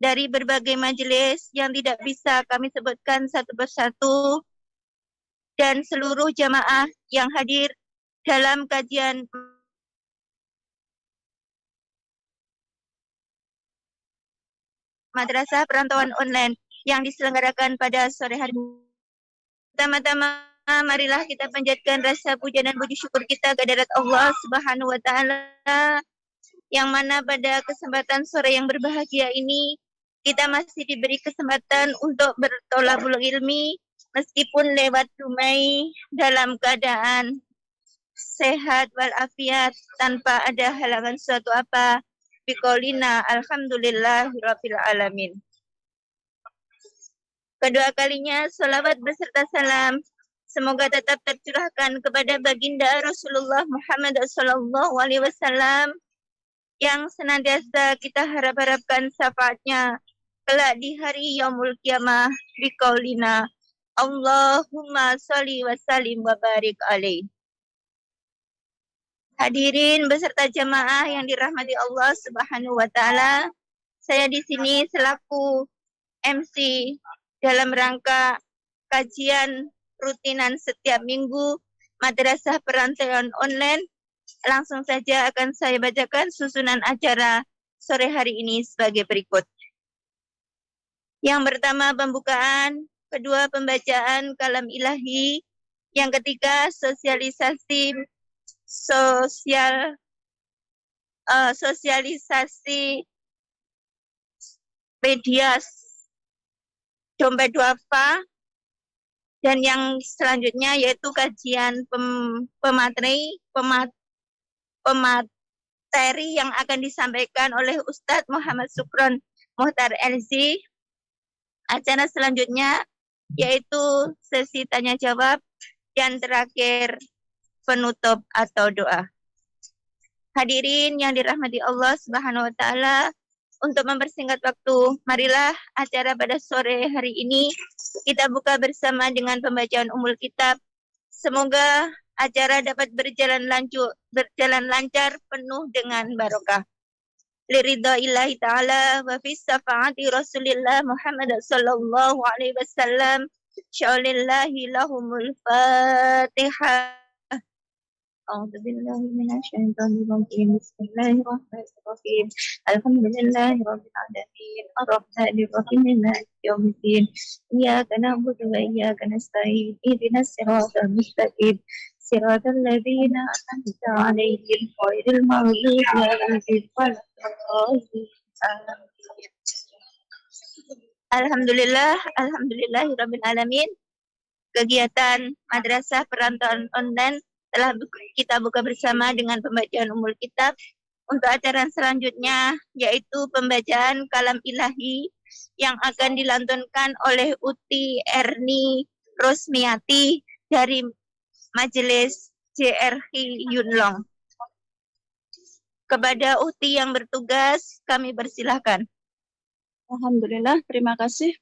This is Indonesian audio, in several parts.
dari berbagai majelis yang tidak bisa kami sebutkan satu persatu, dan seluruh jamaah yang hadir dalam kajian Madrasah Perantauan Online yang diselenggarakan pada sore hari. Pertama-tama, marilah kita panjatkan rasa puja dan puji syukur kita kehadirat Allah Subhanahu wa taala, yang mana pada kesempatan sore yang berbahagia ini kita masih diberi kesempatan untuk bertolabul ilmi meskipun lewat rumai dalam keadaan sehat walafiat tanpa ada halangan suatu apa. Biqaulina alhamdulillahirabbil alamin. Kedua kalinya salawat beserta salam semoga tetap tercurahkan kepada baginda Rasulullah Muhammad SAW yang senantiasa kita harap-harapkan syafaatnya kelak di hari yaumul kiamah biqaulina Allahumma sholli wa sallim wa barik alaih. Hadirin beserta jamaah yang dirahmati Allah Subhanahu wa taala, saya di sini selaku MC dalam rangka kajian rutinan setiap minggu Madrasah Perantauan Online. Langsung saja akan saya bacakan susunan acara sore hari ini sebagai berikut. Yang pertama pembukaan, kedua pembacaan kalam ilahi, yang ketiga sosialisasi media dompet duafa, dan yang selanjutnya yaitu kajian pemateri yang akan disampaikan oleh Ustadz Muhammad Sukron Muhtar LZ. Acara selanjutnya yaitu sesi tanya jawab, dan terakhir penutup atau doa. Hadirin yang dirahmati Allah Subhanahu wa taala, untuk mempersingkat waktu, marilah acara pada sore hari ini kita buka bersama dengan pembacaan Ummul Kitab. Semoga acara dapat berjalan lancar penuh dengan barokah. Liridaillahi ta'ala wa fi syafaati Rasulillah Muhammad sallallahu alaihi wasallam. Syaulillahi lahumul Fatihah. أعوذ بالله من الشيطان الرجيم بسم الله الرحمن الرحيم الحمد لله رب العالمين الرحمن الرحيم مالك يوم الدين إياك نعبد وإياك نستعين اهدنا الصراط المستقيم صراط الذين أنعمت عليهم غير المغضوب عليهم ولا الضالين. Alhamdulillahirabbil alamin. Kegiatan Madrasah Perantauan Online telah kita buka bersama dengan pembacaan Ummul Kitab. Untuk acara selanjutnya yaitu pembacaan kalam ilahi yang akan dilantunkan oleh Uti Erni Rosmiati dari Majelis JRH Yunlong. Kepada Uti yang bertugas, kami persilahkan. Alhamdulillah, terima kasih.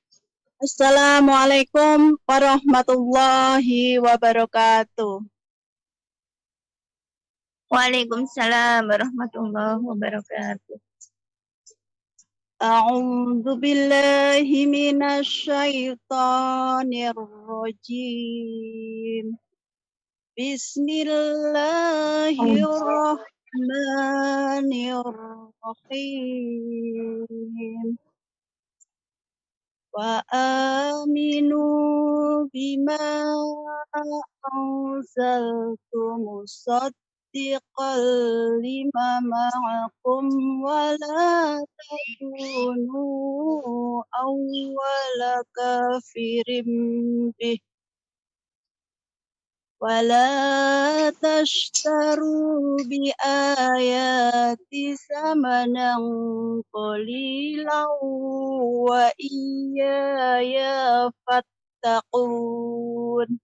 Assalamualaikum warahmatullahi wabarakatuh. Waalaikumsalam warahmatullahi wabarakatuh. A'udzu billahi minasyaitonir rajim. Bismillahirrahmanirrahim. Wa aminu bima anzaltu musaddiqan lima ma'akum wa la takunu awwala kafirin bih wa la tashtaru bi ayati samanan qalilan wa iyaya fattaqun.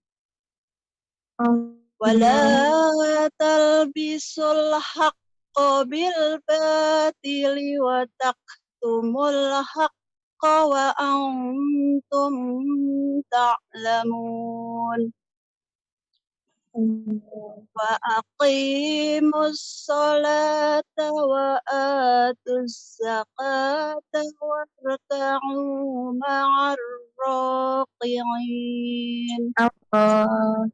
Wala talbisul haqqa bil batili wa taqtumul haqqa wa antum ta'lamun. وأقيموا الصلاة وآتوا الزكاة واركعوا مع الراكعين Allah.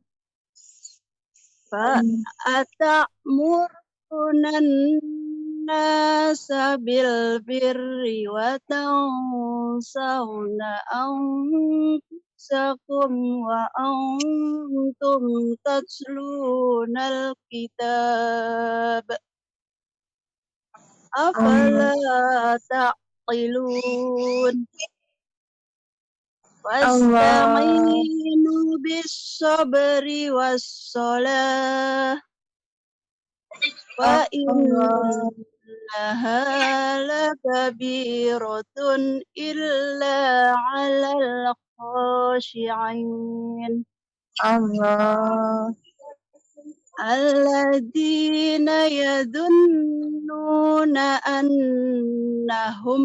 فأتأمرون الناس بالبر وتنسون أنفسكم وأنتم تتلون الكتاب أفلا تعقلون واستعينوا بالصبر والصلاة وإنها لكبيرة إلا على الخاشعين Allah. الذين يظنون أنهم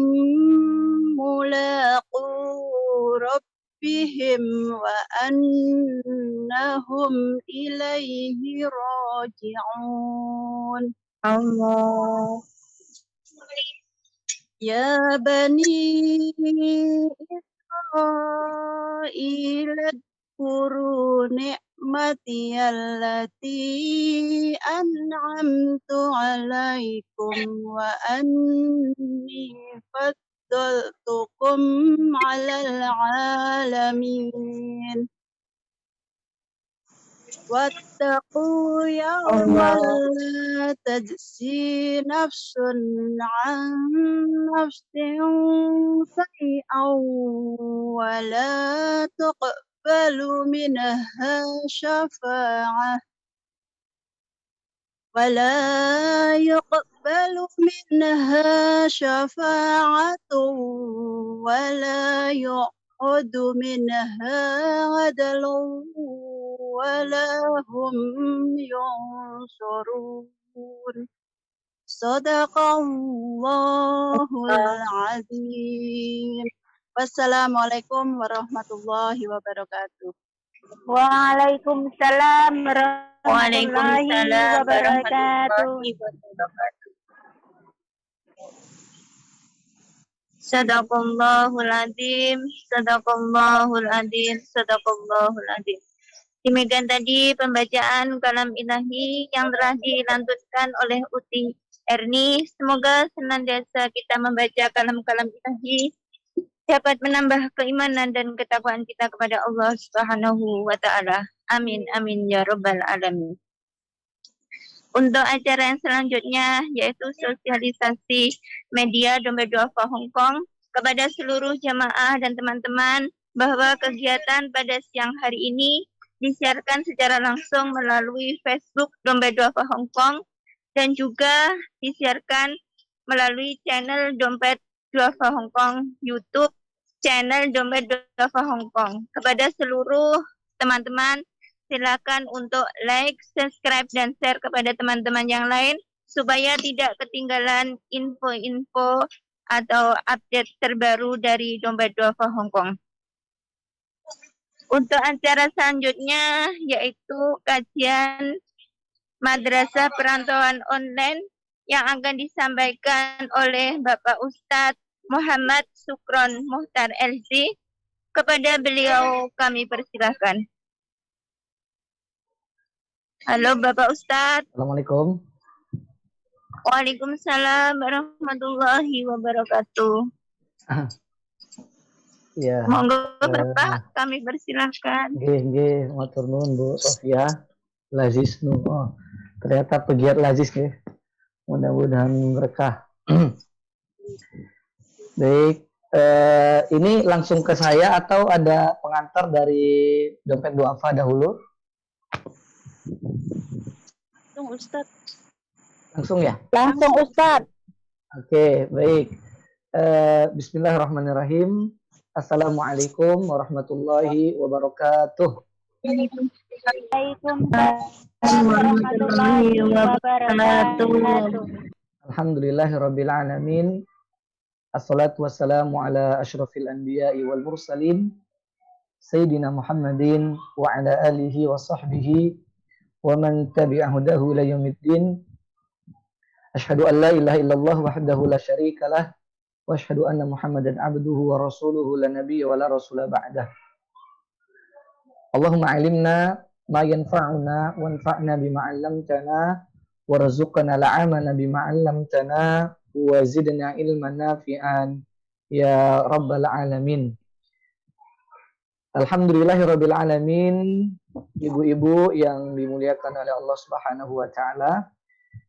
ملاقو ربهم وأنهم إليه راجعون Allah. يا بني إسرائيل اذكروا نعمتي التي أنعمت عليكم وأني فضلتكم على العالمين واتقوا يوما لا تجزي نفس عن نفس شيئا ولا تقبل منها شفاعة ولا يقبل منها شفاعة ولا يؤخذ منها عدل ولا هم ينصرون صدق الله العظيم. Wassalamualaikum warahmatullahi wabarakatuh. Waalaikumsalam warahmatullahi Waalaikumsalam wabarakatuh. warahmatullahi wabarakatuh. Sadaqallahul azim, sadaqallahul azim, sadaqallahul azim. Demikian tadi pembacaan kalam ilahi yang telah dilantunkan oleh Uti Erni. Semoga senantiasa kita membaca kalam-kalam ilahi dapat menambah keimanan dan ketakwaan kita kepada Allah Subhanahu wa taala. Amin amin ya rabbal alamin. Untuk acara yang selanjutnya yaitu sosialisasi media Dompet Duafa Hongkong kepada seluruh jamaah dan teman-teman bahwa kegiatan pada siang hari ini disiarkan secara langsung melalui Facebook Dompet Duafa Hongkong dan juga disiarkan melalui channel Dompet Duafa Hongkong YouTube, channel Dompet Duafa Hongkong. Kepada seluruh teman-teman, silakan untuk like, subscribe, dan share kepada teman-teman yang lain supaya tidak ketinggalan info-info atau update terbaru dari Dompet Duafa Hongkong. Untuk acara selanjutnya yaitu kajian Madrasah Perantauan Online yang akan disampaikan oleh Bapak Ustadz Muhammad Sukron Muhtar LC. Kepada beliau kami persilahkan. Halo Bapak Ustadz. Assalamualaikum. Waalaikumsalam warahmatullahi wabarakatuh. Ya. Monggo Bapak, kami persilahkan. Nggih, matur nuwun Bu Sofia. Lazis nu. Oh, ternyata pegiat lazis nggih. Mudah-mudahan berkah. Baik, ini langsung ke saya atau ada pengantar dari Dompet Duafa dahulu? Langsung Ustadz. Langsung ya? Langsung Ustadz. Oke, baik. Bismillahirrahmanirrahim. Assalamualaikum warahmatullahi wabarakatuh. Waalaikumsalam warahmatullahi wabarakatuh. Alhamdulillahirabbil alamin. Assalatu wassalamu ala asyrafil anbiya'i wal mursalin Sayyidina Muhammadin wa ala alihi wa sahbihi wa man tabi'a hudahu ila yaumiddin. Asyhadu an la ilaha illallah wahdahu la syarika lah wa asyhadu anna Muhammadan abduhu wa rasuluhu la nabiyya wa la rasula ba'dah. Allahumma alimna ma yanfa'una wanfa'na bima 'allamtana warzuqna al-'amala bima 'allamtana wa zidna ilman nafi'an ya rabbal alamin. Alhamdulillahirabbil alamin. Ibu-ibu yang dimuliakan oleh Allah Subhanahu wa taala,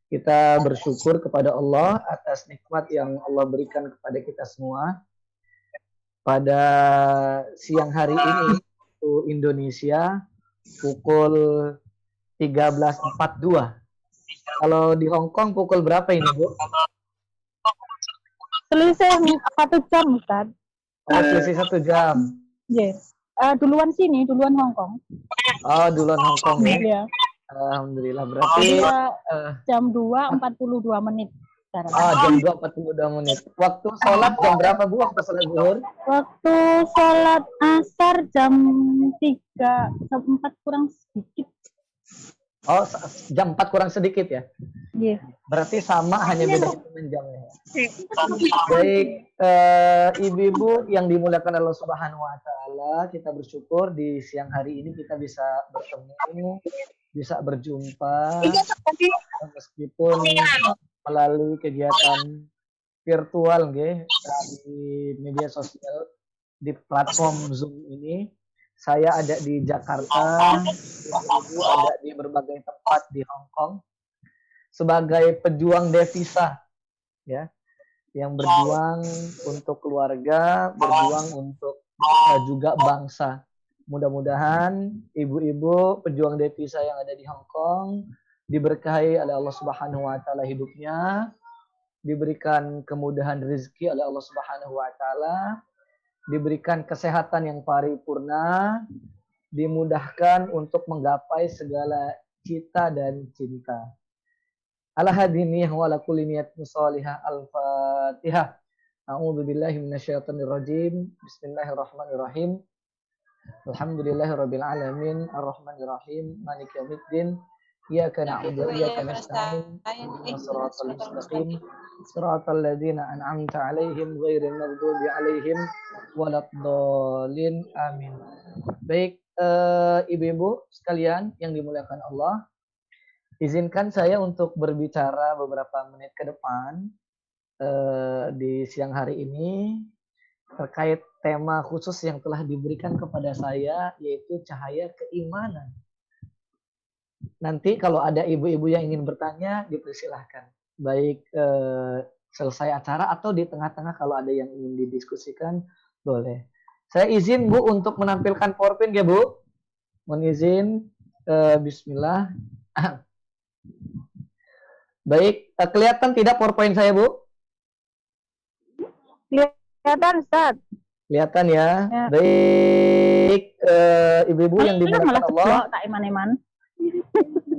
kita bersyukur kepada Allah atas nikmat yang Allah berikan kepada kita semua. Pada siang hari ini waktu Indonesia pukul 13.42. Kalau di Hong Kong pukul berapa ini, Bu? Selisih 1 jam, Ustaz. Oh, selisih 1 jam. Yes. Duluan sini, duluan Hong Kong. Oh, duluan Hong Kong ya. Iya. Alhamdulillah. Berarti Jam 2.42 menit sekarang. jam 2.42 menit. Waktu sholat jam berapa, Bu? Waktu sholat zuhur? Waktu sholat asar jam 4 kurang sedikit. Oh, jam 4 kurang sedikit ya? Iya. Berarti sama, hanya beda hitungan jamnya. Baik, ibu-ibu yang dimuliakan Allah Subhanahu wa taala, kita bersyukur di siang hari ini kita bisa bertemu, bisa berjumpa meskipun melalui kegiatan virtual nggih, di media sosial di platform Zoom ini. Saya ada di Jakarta, ibu ada di berbagai tempat di Hong Kong sebagai pejuang devisa, ya, yang berjuang untuk keluarga, berjuang untuk juga bangsa. Mudah-mudahan ibu-ibu pejuang devisa yang ada di Hong Kong diberkahi oleh Allah Subhanahu wa taala hidupnya, diberikan kemudahan rezeki oleh Allah Subhanahu wa taala, diberikan kesehatan yang paripurna, dimudahkan untuk menggapai segala cita dan cinta. Ala hadiniyah wa ala kulli niyatin shalihah. Al-Fatihah. A'udzu billahi minasyaitonir rajim. Bismillahirrahmanirrahim. Alhamdulillahirabbil alamin, arrahmanir rahim, maliki yaumiddin. Iyyaka na'budu wa iyyaka nasta'in. Ihdinas siratal mustaqim. Siratal ladzina an'amta 'alaihim ghairil maghdubi 'alaihim waladdallin. Amin. Baik, ibu-ibu sekalian yang dimuliakan Allah, izinkan saya untuk berbicara beberapa menit ke depan di siang hari ini terkait tema khusus yang telah diberikan kepada saya, yaitu cahaya keimanan. Nanti kalau ada ibu-ibu yang ingin bertanya, dipersilahkan. Baik selesai acara atau di tengah-tengah kalau ada yang ingin didiskusikan, boleh. Saya izin, Bu, untuk menampilkan PowerPoint ya, Bu. Mohon izin. Bismillah. Baik, kelihatan tidak PowerPoint saya, Bu? Kelihatan, Ustaz. Kelihatan ya. Ya. Baik, ibu-ibu yang dimuliakan Allah. Tak iman-iman.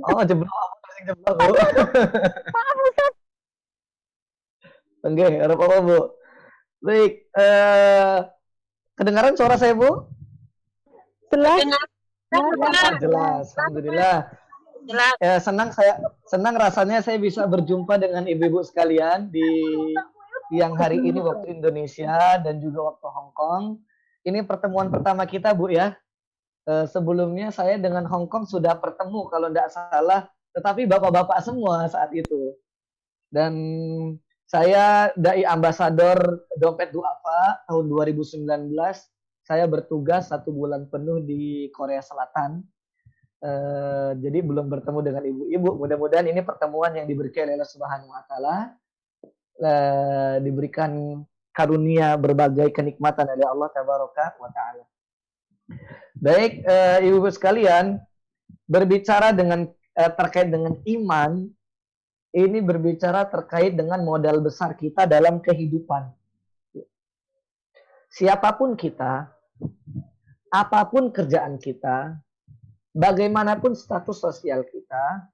Oh, jeblok, jeblok, Bu. Maaf, Ustaz. Oke, ada apa-apa, Bu? Baik, kedengaran suara saya, Bu? Jelas. Jelas, alhamdulillah. Ya, senang rasanya saya bisa berjumpa dengan ibu-ibu sekalian di siang hari ini waktu Indonesia dan juga waktu Hong Kong. Ini pertemuan pertama kita, Bu, ya. Sebelumnya saya dengan Hong Kong sudah bertemu kalau tidak salah, tetapi bapak-bapak semua saat itu. Dan saya dai ambasador Dompet Duafa tahun 2019. Saya bertugas 1 bulan penuh di Korea Selatan. Jadi belum bertemu dengan ibu-ibu. Mudah-mudahan ini pertemuan yang diberikan oleh Allah Subhanahu wa taala, diberikan karunia berbagai kenikmatan oleh Allah Tabaraka wa taala. Baik, ibu-ibu sekalian, berbicara terkait dengan iman, ini berbicara terkait dengan modal besar kita dalam kehidupan. Siapapun kita, apapun kerjaan kita, bagaimanapun status sosial kita,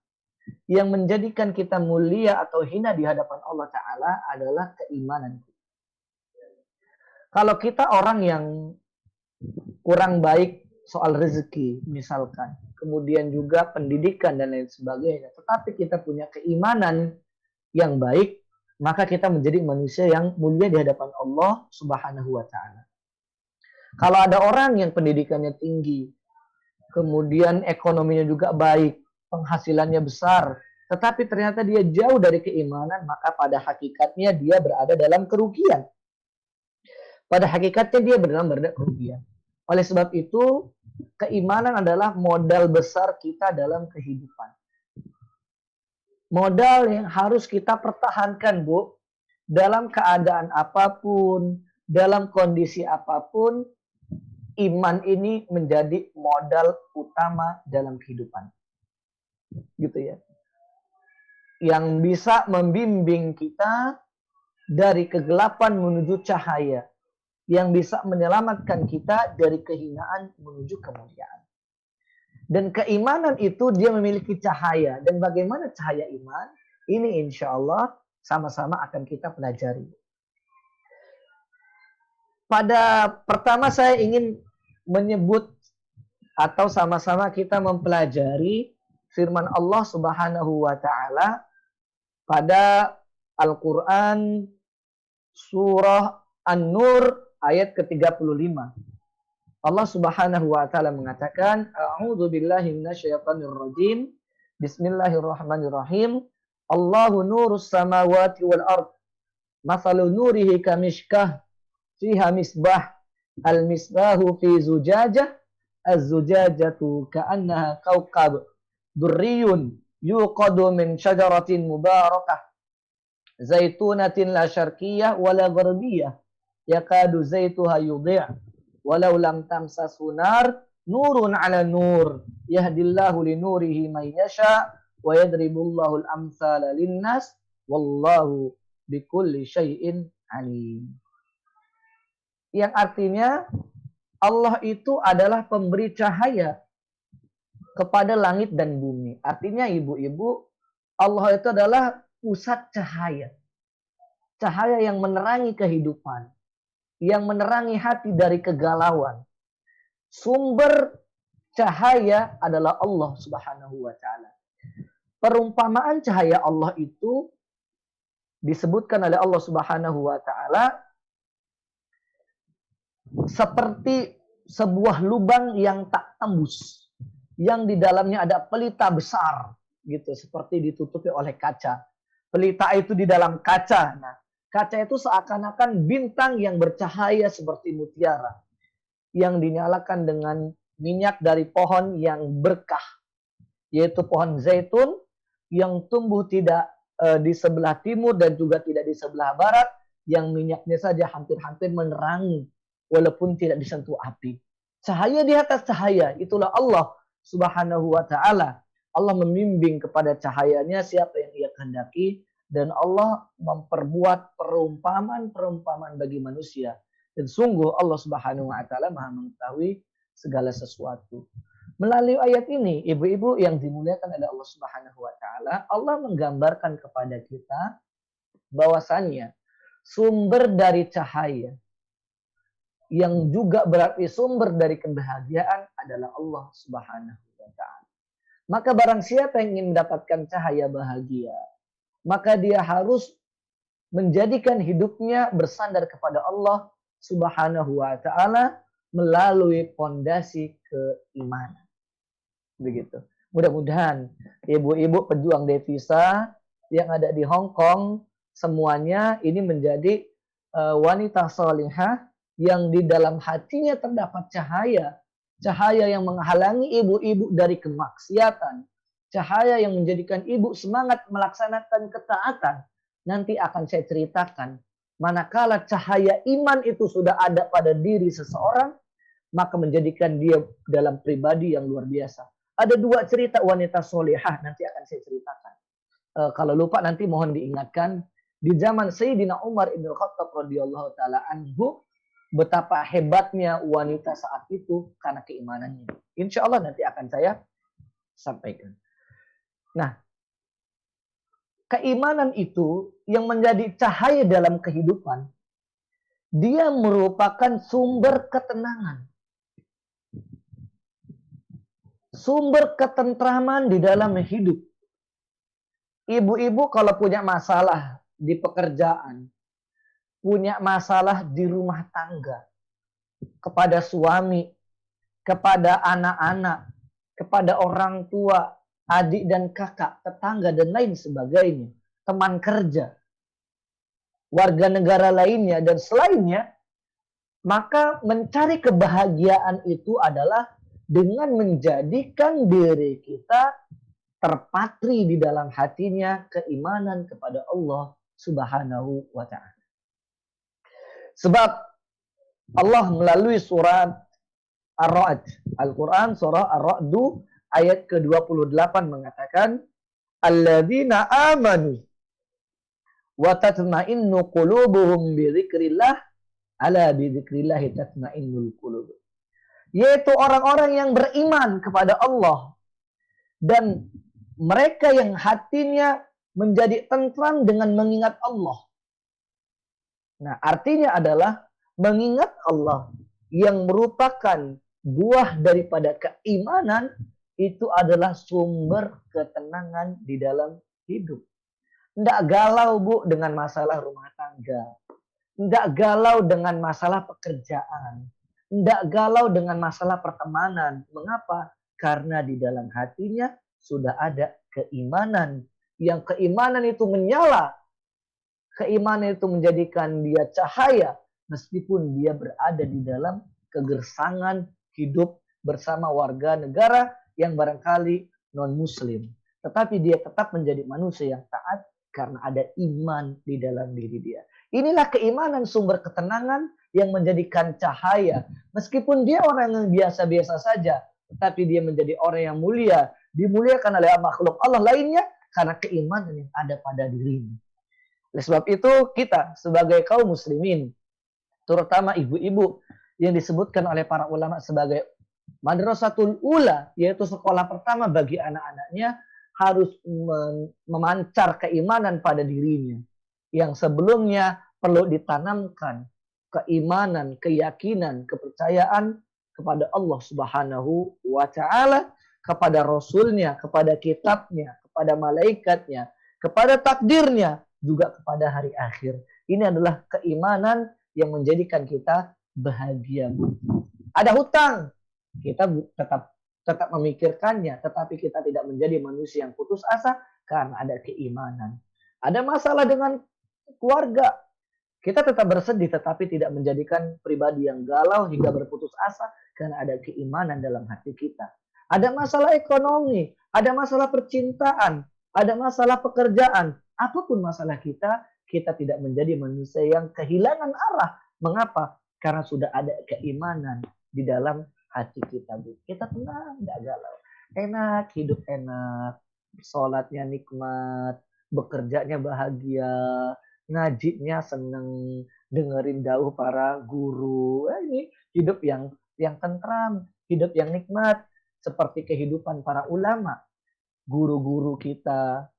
yang menjadikan kita mulia atau hina di hadapan Allah Ta'ala adalah keimanan kita. Kalau kita orang yang kurang baik soal rezeki, misalkan, kemudian juga pendidikan dan lain sebagainya. Tetapi kita punya keimanan yang baik, maka kita menjadi manusia yang mulia di hadapan Allah Subhanahu wa taala. Kalau ada orang yang pendidikannya tinggi, kemudian ekonominya juga baik, penghasilannya besar, tetapi ternyata dia jauh dari keimanan, maka pada hakikatnya dia berada dalam kerugian. Pada hakikatnya dia berada kerugian. Oleh sebab itu, keimanan adalah modal besar kita dalam kehidupan. Modal yang harus kita pertahankan, Bu. Dalam keadaan apapun, dalam kondisi apapun, iman ini menjadi modal utama dalam kehidupan. Gitu ya. Yang bisa membimbing kita dari kegelapan menuju cahaya. Yang bisa menyelamatkan kita dari kehinaan menuju kemuliaan. Dan keimanan itu dia memiliki cahaya. Dan bagaimana cahaya iman? Ini insya Allah sama-sama akan kita pelajari. Pada pertama saya ingin menyebut atau sama-sama kita mempelajari firman Allah Subhanahu wa taala pada Al-Qur'an surah An-Nur ayat ke-35. Allah Subhanahu wa taala mengatakan, A'udzu billahi minasyaitonir rajim. Bismillahirrahmanirrahim. Allahu nurus samawati wal ard. Mathalu nurihi kamishkah fiha misbah. Al-misbahu fi zujajah. Az-zujajatu ka'annaha kawkab durriyun yuqadu min syajaratin mubarakah. Zaitunatin la syarqiyah wala gharbiyah. Yakadu zaituha yudhi' walau lam tamsashu nar nurun ala nur yahdillahu li nurihi may yasha wa yadribullahu al-amsala linnas wallahu bikulli syai'in alim. Yang artinya Allah itu adalah pemberi cahaya kepada langit dan bumi. Artinya ibu-ibu, Allah itu adalah pusat cahaya. Cahaya yang menerangi kehidupan. Yang menerangi hati dari kegalauan. Sumber cahaya adalah Allah Subhanahu wa taala. Perumpamaan cahaya Allah itu disebutkan oleh Allah Subhanahu wa taala seperti sebuah lubang yang tak tembus, yang di dalamnya ada pelita besar gitu, seperti ditutupi oleh kaca. Pelita itu di dalam kaca. Nah, kaca itu seakan-akan bintang yang bercahaya seperti mutiara yang dinyalakan dengan minyak dari pohon yang berkah, yaitu pohon zaitun yang tumbuh tidak di sebelah timur dan juga tidak di sebelah barat, yang minyaknya saja hampir-hampir menerangi walaupun tidak disentuh api. Cahaya di atas cahaya, itulah Allah Subhanahu wa taala. Allah membimbing kepada cahayanya siapa yang Ia kehendaki, dan Allah memperbuat perumpamaan-perumpamaan bagi manusia. Dan sungguh Allah Subhanahu wa taala Maha mengetahui segala sesuatu. Melalui ayat ini, ibu-ibu yang dimuliakan oleh Allah Subhanahu wa taala, Allah menggambarkan kepada kita bahwasannya sumber dari cahaya yang juga berarti sumber dari kebahagiaan adalah Allah Subhanahu wa taala. Maka barang siapa yang ingin mendapatkan cahaya bahagia, maka dia harus menjadikan hidupnya bersandar kepada Allah Subhanahu wa taala melalui pondasi keimanan. Begitu. Mudah-mudahan ibu-ibu pejuang devisa yang ada di Hong Kong semuanya ini menjadi wanita salihah yang di dalam hatinya terdapat cahaya. Cahaya yang menghalangi ibu-ibu dari kemaksiatan. Cahaya yang menjadikan ibu semangat melaksanakan ketaatan. Nanti akan saya ceritakan. Manakala cahaya iman itu sudah ada pada diri seseorang, maka menjadikan dia dalam pribadi yang luar biasa. Ada dua cerita wanita solehah, nanti akan saya ceritakan. Kalau lupa nanti mohon diingatkan. Di zaman Sayyidina Umar ibn Khattab radhiyallahu ta'ala anhu, betapa hebatnya wanita saat itu karena keimanannya. Insya Allah nanti akan saya sampaikan. Nah, keimanan itu yang menjadi cahaya dalam kehidupan, dia merupakan sumber ketenangan. sumber ketentraman di dalam hidup. Ibu-ibu kalau punya masalah di pekerjaan, punya masalah di rumah tangga, kepada suami, kepada anak-anak, kepada orang tua, adik dan kakak, tetangga dan lain sebagainya, teman kerja, warga negara lainnya dan selainnya, maka mencari kebahagiaan itu adalah dengan menjadikan diri kita terpatri di dalam hatinya keimanan kepada Allah Subhanahu wa Ta'ala. Sebab Allah melalui surat Ar-Ra'd, Al-Quran surah Ar-Ra'du ayat ke-28 mengatakan, Alladzina amanu wa tatma'innu qulubuhum bi dzikrillah, ala bi dzikrillah tatma'innul qulub. Yaitu orang-orang yang beriman kepada Allah dan mereka yang hatinya menjadi tentram dengan mengingat Allah. Nah, artinya adalah mengingat Allah yang merupakan buah daripada keimanan itu adalah sumber ketenangan di dalam hidup. Tidak galau, Bu, dengan masalah rumah tangga. Tidak galau dengan masalah pekerjaan. Tidak galau dengan masalah pertemanan. Mengapa? Karena di dalam hatinya sudah ada keimanan. Yang keimanan itu menyala. Keimanan itu menjadikan dia cahaya. Meskipun dia berada di dalam kegersangan hidup bersama warga negara yang barangkali non-muslim. Tetapi dia tetap menjadi manusia yang taat karena ada iman di dalam diri dia. Inilah keimanan sumber ketenangan yang menjadikan cahaya. Meskipun dia orang yang biasa-biasa saja, tetapi dia menjadi orang yang mulia. Dimuliakan oleh makhluk Allah lainnya karena keimanan yang ada pada dirinya. Oleh sebab itu kita sebagai kaum muslimin, terutama ibu-ibu yang disebutkan oleh para ulama sebagai madrasatul ula, yaitu sekolah pertama bagi anak-anaknya, harus memancar keimanan pada dirinya. Yang sebelumnya perlu ditanamkan keimanan, keyakinan, kepercayaan kepada Allah Subhanahu wa Ta'ala, kepada Rasulnya, kepada kitabnya, kepada malaikatnya, kepada takdirnya, juga kepada hari akhir. Ini adalah keimanan yang menjadikan kita bahagia. Ada hutang, kita tetap memikirkannya, tetapi kita tidak menjadi manusia yang putus asa karena ada keimanan. Ada masalah dengan keluarga, kita tetap bersedih tetapi tidak menjadikan pribadi yang galau hingga berputus asa karena ada keimanan dalam hati kita. Ada masalah ekonomi, ada masalah percintaan, ada masalah pekerjaan, apapun masalah kita tidak menjadi manusia yang kehilangan arah. Mengapa? Karena sudah ada keimanan di dalam hati kita. Kita tenang, tidak galau. Enak, hidup enak. Sholatnya nikmat. Bekerjanya bahagia. Ngajinya seneng. Dengerin dauh para guru. Ini hidup yang tentram. Hidup yang nikmat. Seperti kehidupan para ulama. Guru-guru kita.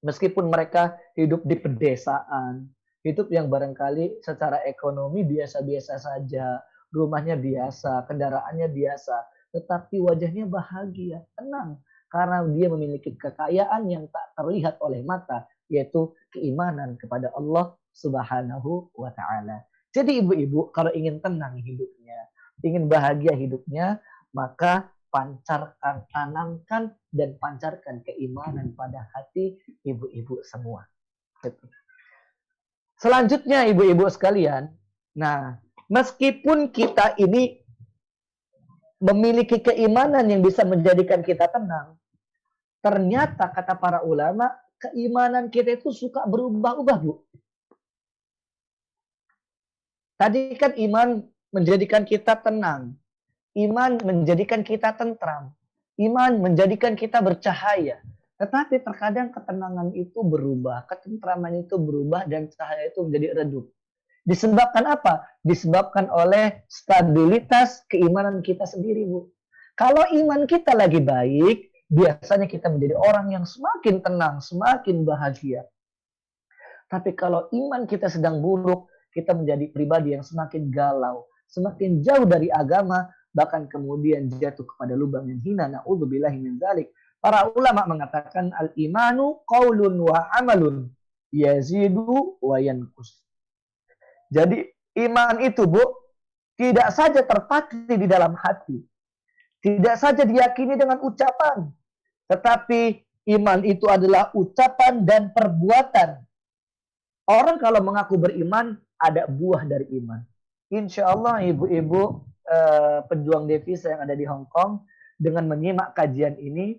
Meskipun mereka hidup di pedesaan. Hidup yang barangkali secara ekonomi biasa-biasa saja. Rumahnya biasa, kendaraannya biasa. Tetapi wajahnya bahagia, tenang. Karena dia memiliki kekayaan yang tak terlihat oleh mata. Yaitu keimanan kepada Allah Subhanahu wa Ta'ala. Jadi ibu-ibu kalau ingin tenang hidupnya, ingin bahagia hidupnya, maka pancarkan, tanamkan, dan pancarkan keimanan pada hati ibu-ibu semua. Selanjutnya ibu-ibu sekalian, nah meskipun kita ini memiliki keimanan yang bisa menjadikan kita tenang, ternyata kata para ulama, keimanan kita itu suka berubah-ubah, Bu. Tadi kan iman menjadikan kita tenang, iman menjadikan kita tentram, iman menjadikan kita bercahaya. Tetapi terkadang ketenangan itu berubah, ketentraman itu berubah, dan cahaya itu menjadi redup. Disebabkan apa? Disebabkan oleh stabilitas keimanan kita sendiri, Bu. Kalau iman kita lagi baik, biasanya kita menjadi orang yang semakin tenang, semakin bahagia. Tapi kalau iman kita sedang buruk, kita menjadi pribadi yang semakin galau, semakin jauh dari agama, bahkan kemudian jatuh kepada lubang yang hina. Na'udzubillahi min dzalik. Para ulama mengatakan al-imanu qaulun wa amalun yazidu wa yanqus. Jadi iman itu, Bu, tidak saja terpatri di dalam hati. Tidak saja diyakini dengan ucapan. Tetapi iman itu adalah ucapan dan perbuatan. Orang kalau mengaku beriman, ada buah dari iman. Insya Allah ibu-ibu pejuang devisa yang ada di Hong Kong, dengan menyimak kajian ini,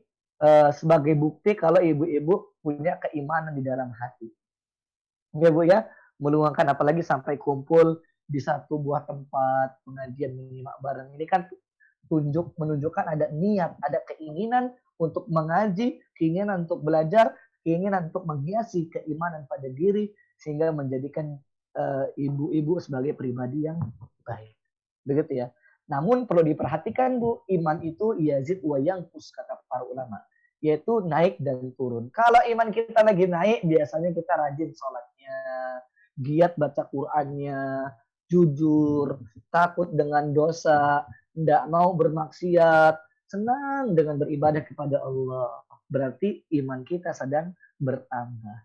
sebagai bukti kalau ibu-ibu punya keimanan di dalam hati. Ya Bu ya, meluangkan apalagi sampai kumpul di satu buah tempat pengajian menyimak bareng. Ini kan menunjukkan ada niat, ada keinginan untuk mengaji, keinginan untuk belajar, keinginan untuk menghiasi keimanan pada diri sehingga menjadikan ibu-ibu sebagai pribadi yang baik. Begitu ya. Namun perlu diperhatikan Bu, iman itu yazid wa yanqus kata para ulama, yaitu naik dan turun. Kalau iman kita lagi naik, biasanya kita rajin sholatnya, giat baca Qur'annya, jujur, takut dengan dosa, tidak mau bermaksiat, senang dengan beribadah kepada Allah. Berarti iman kita sedang bertambah.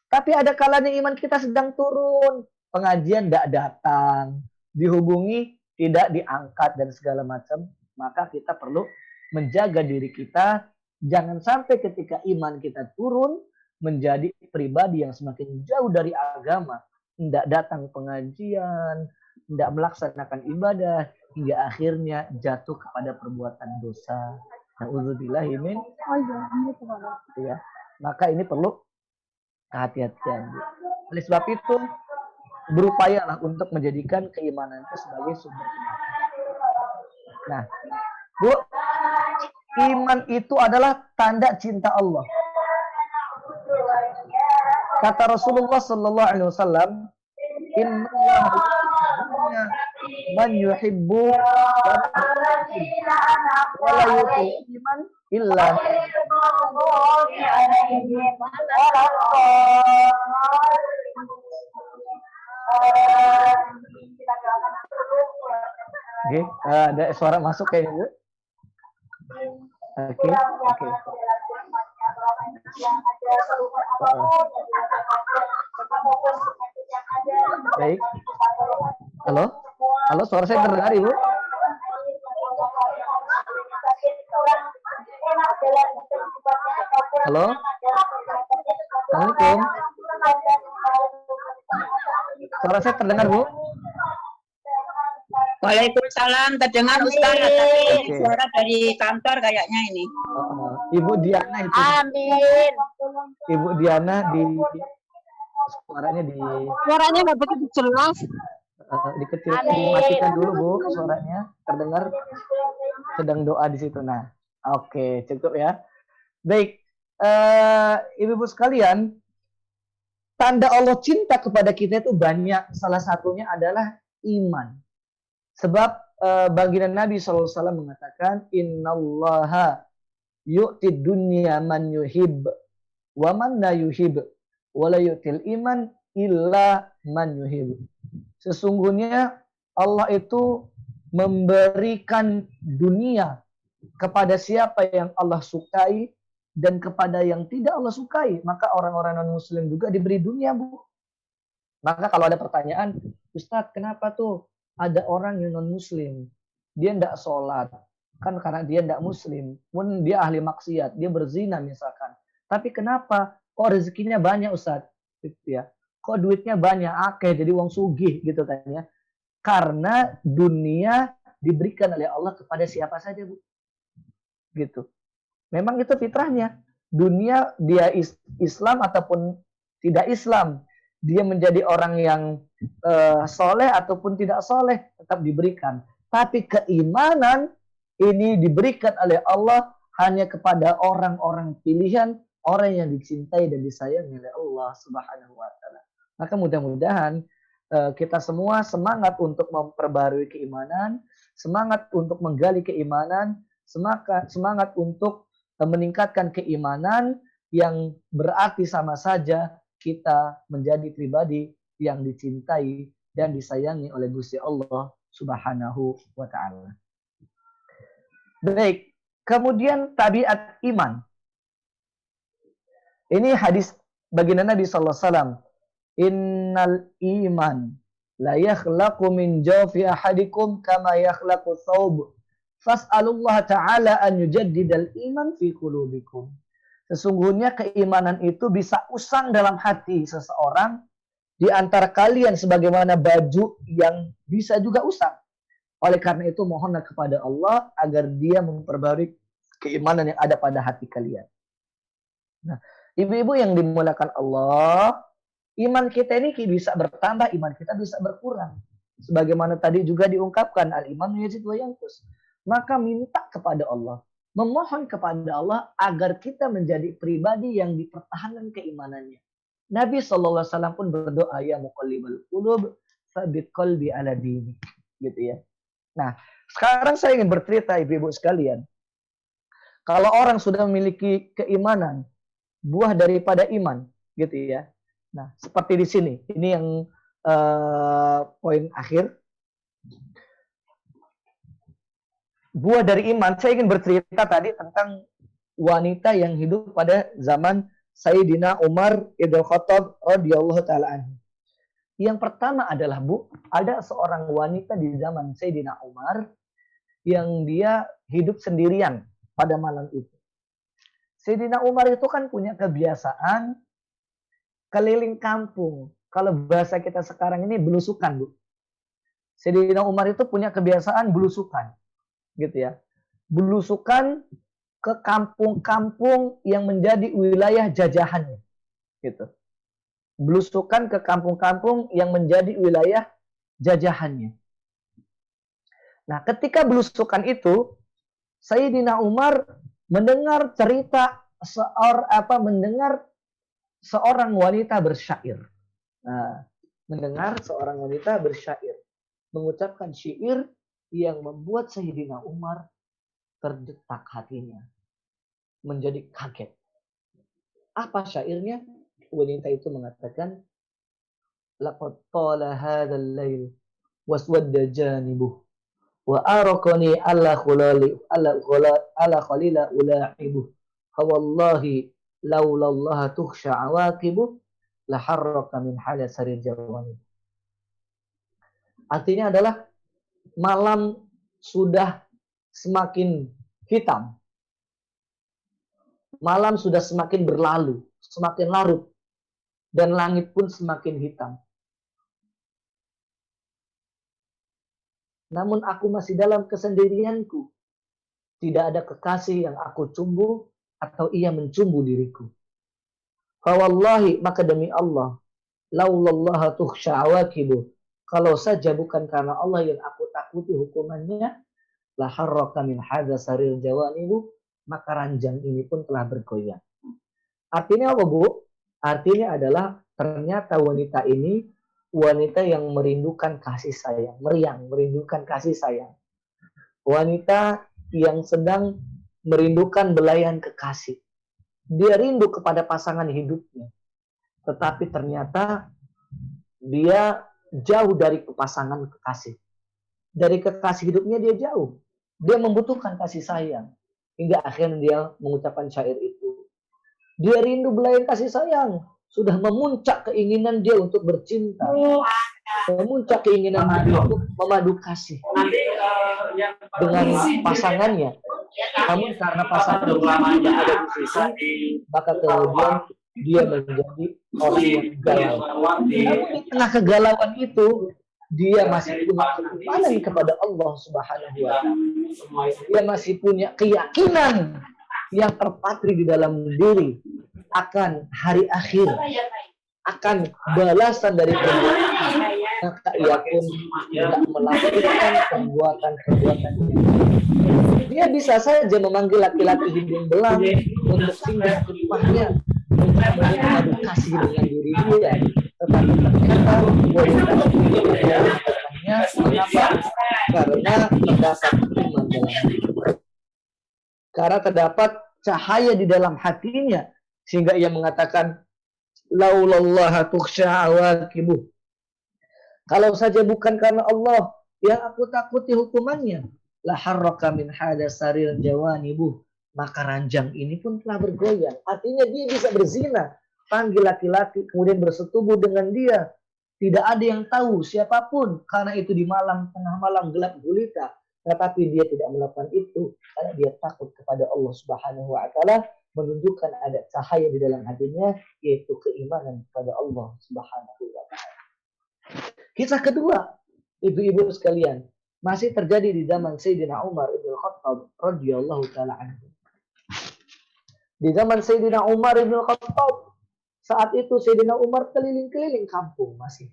Tapi ada kalanya iman kita sedang turun, pengajian tidak datang, dihubungi tidak diangkat dan segala macam, maka kita perlu menjaga diri kita. Jangan sampai ketika iman kita turun menjadi pribadi yang semakin jauh dari agama, tidak datang pengajian, tidak melaksanakan ibadah, hingga akhirnya jatuh kepada perbuatan dosa. Na'udzubillahi min. Ya. Maka ini perlu kehati-hatian. Oleh sebab itu, berupayalah untuk menjadikan keimanan itu sebagai sumber iman. Nah, Bu, iman itu adalah tanda cinta Allah. Kata Rasulullah sallallahu alaihi wasallam, "Innallaha man yuhibbu wa la yuhibbu iman illa." Oke, ada suara masuk kayaknya, Bu. Oke. Baik. Halo, suara saya terdengar, Ibu? Halo. Assalamualaikum. Suara saya terdengar, Bu? Waalaikumsalam, terdengar Ustaz. Tapi suara dari kantor kayaknya ini. Ibu Diana itu. Amin. Ibu Diana suaranya Suaranya nggak begitu jelas. dikecilkan, dimatikan dulu Bu suaranya, terdengar sedang doa di situ. Nah, oke, cukup ya. Baik, ibu-ibu sekalian, tanda Allah cinta kepada kita itu banyak. Salah satunya adalah iman. Sebab baginda Nabi SAW mengatakan, Innallaha yu'tid dunya man yuhib wa man la yuhib wa la yu'til iman illa man yuhib. Sesungguhnya Allah itu memberikan dunia kepada siapa yang Allah sukai dan kepada yang tidak Allah sukai. Maka orang-orang non-muslim juga diberi dunia, Bu. Maka kalau ada pertanyaan, Ustadz, kenapa tuh ada orang yang non-muslim, dia tidak sholat, kan karena dia tidak muslim, pun dia ahli maksiat, dia berzina misalkan. Tapi kenapa kok rezekinya banyak, Ustadz? Gitu ya. Kok duitnya banyak, akeh, jadi uang sugih gitu kan ya. Karena dunia diberikan oleh Allah kepada siapa saja, Bu. Gitu. Memang itu fitrahnya. Dunia dia Islam ataupun tidak Islam, dia menjadi orang yang soleh ataupun tidak soleh, tetap diberikan. Tapi keimanan ini diberikan oleh Allah hanya kepada orang-orang pilihan, orang yang dicintai dan disayangi oleh Allah Subhanahu wa Ta'ala. Maka mudah-mudahan kita semua semangat untuk memperbarui keimanan, semangat untuk menggali keimanan, semangat untuk meningkatkan keimanan yang berarti sama saja kita menjadi pribadi yang dicintai dan disayangi oleh Gusti Allah Subhanahu wa Ta'ala. Baik. Kemudian tabiat iman. Ini hadis baginda Nabi sallallahu alaihi wasallam. Innal iman la yakhlaqu min jawfi ahadikum kama yakhlaqu thawb. Fas'alullah ta'ala an yujaddidal iman fi qulubikum. Sesungguhnya keimanan itu bisa usang dalam hati seseorang di antara kalian sebagaimana baju yang bisa juga usang. Oleh karena itu mohonlah kepada Allah agar dia memperbarui keimanan yang ada pada hati kalian. Nah, ibu-ibu yang dimuliakan Allah, iman kita ini bisa bertambah, iman kita bisa berkurang. Sebagaimana tadi juga diungkapkan, al-iman yazid wa yanqus. Maka minta kepada Allah, memohon kepada Allah agar kita menjadi pribadi yang dipertahankan keimanannya. Nabi SAW pun berdoa, ya muqallibal qulub, tsabbit qalbi ala dini. Gitu ya. Nah, sekarang saya ingin bercerita ibu-ibu sekalian. Kalau orang sudah memiliki keimanan, buah daripada iman, gitu ya. Nah, seperti di sini. Ini yang poin akhir. Buah dari iman, saya ingin bercerita tadi tentang wanita yang hidup pada zaman Sayyidina Umar ibn Khattab radhiyallahu taala anhu. Yang pertama adalah ada seorang wanita di zaman Sayyidina Umar yang dia hidup sendirian pada malam itu. Sayyidina Umar itu kan punya kebiasaan keliling kampung. Kalau bahasa kita sekarang ini belusukan, Bu. Sayyidina Umar itu punya kebiasaan belusukan. Gitu ya. Belusukan ke kampung-kampung yang menjadi wilayah jajahannya. Gitu. Belusukan ke kampung-kampung yang menjadi wilayah jajahannya. Nah, ketika belusukan itu, Sayyidina Umar mendengar cerita seorang wanita bersyair. Nah, mendengar seorang wanita bersyair, mengucapkan syair yang membuat Sayyidina Umar terdetak hatinya, menjadi kaget. Apa syairnya? Wanita itu mengatakan, laqad tala hadzal lail waswadda janibuh wa araqani alla khalila ulaibuh fa wallahi laula Allah tukhsha awaqibuh la harraka min halasari jawani. Artinya adalah malam sudah semakin hitam. Malam sudah semakin berlalu, semakin larut. Dan langit pun semakin hitam. Namun aku masih dalam kesendirianku. Tidak ada kekasih yang aku cumbu atau ia mencumbu diriku. Fawallahi, maka demi Allah, laulallaha tukhsha awaqibu. Kalau saja bukan karena Allah yang aku takuti hukumannya, la harraka min hadza sarir jawanibu, maka ranjang ini pun telah bergoyang. Artinya apa, Bu? Artinya adalah ternyata wanita ini wanita yang merindukan kasih sayang, merindukan kasih sayang. Wanita yang sedang merindukan belayan kekasih. Dia rindu kepada pasangan hidupnya. Tetapi ternyata dia jauh dari pasangan kekasih. Dari kekasih hidupnya dia jauh. Dia membutuhkan kasih sayang. Hingga akhirnya dia mengucapkan syair itu. Dia rindu belayan kasih sayang. Sudah memuncak keinginan dia untuk bercinta. Memuncak keinginan dia untuk memadu kasih dengan pasangannya. Namun karena pasangan tidak ada di sisi, maka kemudian dia menjadi orang yang galau. Namun di tengah kegalauan itu, dia masih punya keimanan kepada Allah Subhanahu wa Ta'ala. Dia masih punya keyakinan yang terpatri di dalam diri akan hari akhir, akan balasan dari perbuatan. Maka ia pun tidak melakukan perbuatan-perbuatan. Dia bisa saja memanggil laki-laki hidung belang untuk singgah ke rumahnya, untuk mengadu kasih dengan diri dia. Tetapi ternyata wanita itu melakukannya. Mengapa? Karena terdapat iman dalam hatinya. Karena terdapat cahaya di dalam hatinya, sehingga ia mengatakan, laulallaha tukhsha awaqibuh. Kalau saja bukan karena Allah yang aku takuti hukumannya, la harraka min hada sarir jawanibuh, maka ranjang ini pun telah bergoyang. Artinya dia bisa berzina, panggil laki-laki kemudian bersetubuh dengan dia. Tidak ada yang tahu siapapun karena itu di malam, tengah malam gelap gulita. Tetapi dia tidak melakukan itu karena dia takut kepada Allah Subhanahu wa taala, menunjukkan ada cahaya di dalam hatinya, yaitu keimanan kepada Allah Subhanahu wa taala. Kisah kedua, ibu-ibu sekalian, masih terjadi di zaman Sayyidina Umar ibn Khattab radhiyallahu taala anhu. Di zaman Sayyidina Umar ibn Khattab, saat itu Sayyidina Umar keliling-keliling kampung masih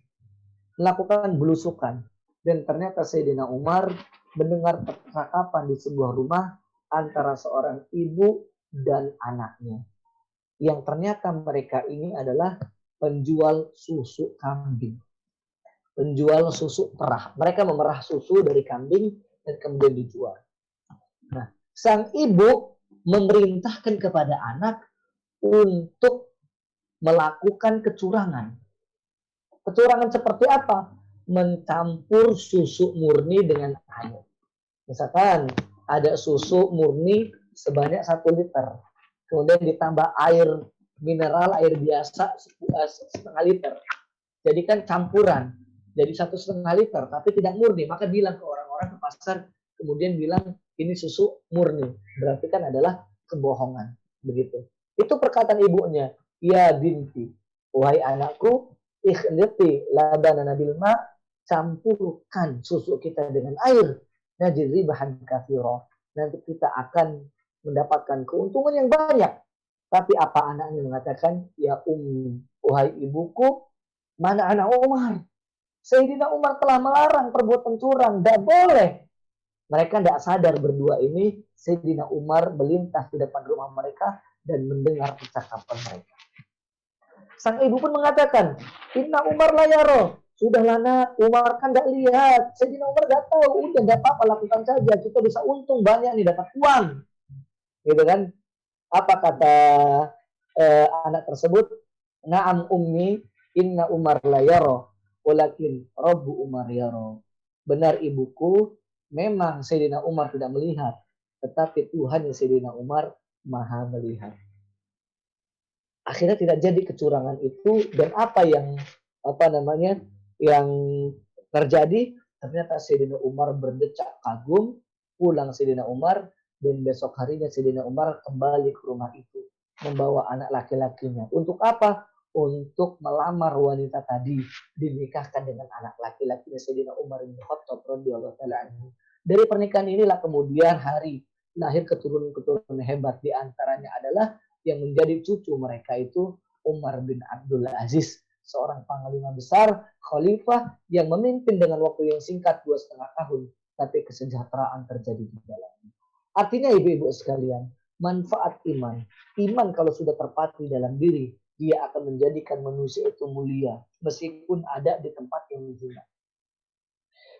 melakukan belusukan. Dan ternyata Sayyidina Umar mendengar percakapan di sebuah rumah antara seorang ibu dan anaknya. Yang ternyata mereka ini adalah penjual susu kambing. Penjual susu perah. Mereka memerah susu dari kambing dan kemudian dijual. Nah, sang ibu memerintahkan kepada anak untuk melakukan kecurangan. Kecurangan seperti apa? Mencampur susu murni dengan air. Misalkan ada susu murni sebanyak 1 liter. Kemudian ditambah air mineral, air biasa setengah liter. Jadi kan campuran. Jadi 1,5 liter, tapi tidak murni. Maka bilang ke orang-orang ke pasar, kemudian bilang ini susu murni. Berarti kan adalah kebohongan. Begitu. Itu perkataan ibunya. Ya binti, wahai anakku, ikhliti labanana bil ma, campurkan susu kita dengan air. Najid ribahan katsira. Nanti kita akan mendapatkan keuntungan yang banyak. Tapi apa anaknya mengatakan, ya ummi, wahai ibuku, mana anak Umar? Sayyidina Umar telah melarang perbuatan curang, tidak boleh. Mereka tidak sadar berdua ini, Sayyidina Umar melintas di depan rumah mereka dan mendengar percakapan mereka. Sang ibu pun mengatakan, Inna Umar la yaro. Sudahlah nak, Umar kan tidak lihat. Sayyidina Umar tidak tahu, udah tidak apa-apa, lakukan saja. Kita bisa untung banyak nih, dapat uang. Gitu kan? Apa kata anak tersebut? Na'am ummi, inna Umar la yaro. Walakin Rabbu Umar yaro. Benar ibuku, memang Sayyidina Umar tidak melihat, tetapi Tuhan yang Sayyidina Umar maha melihat. Akhirnya tidak jadi kecurangan itu, dan apa yang yang terjadi, ternyata Sayyidina Umar berdecak kagum, pulang Sayyidina Umar, dan besok harinya Sayyidina Umar kembali ke rumah itu, membawa anak laki-lakinya. Untuk apa? Untuk melamar wanita tadi, dinikahkan dengan anak laki-laki Sayyidina Umar bin Khattab radhiyallahu taala anhu. Dari pernikahan inilah kemudian lahir keturunan-keturunan hebat, di antaranya adalah yang menjadi cucu mereka itu Umar bin Abdul Aziz, seorang panglima besar, khalifah yang memimpin dengan waktu yang singkat 2,5 tahun, tapi kesejahteraan terjadi di dalamnya. Artinya ibu-ibu sekalian, manfaat iman kalau sudah terpatri dalam diri, dia akan menjadikan manusia itu mulia, meskipun ada di tempat yang hina.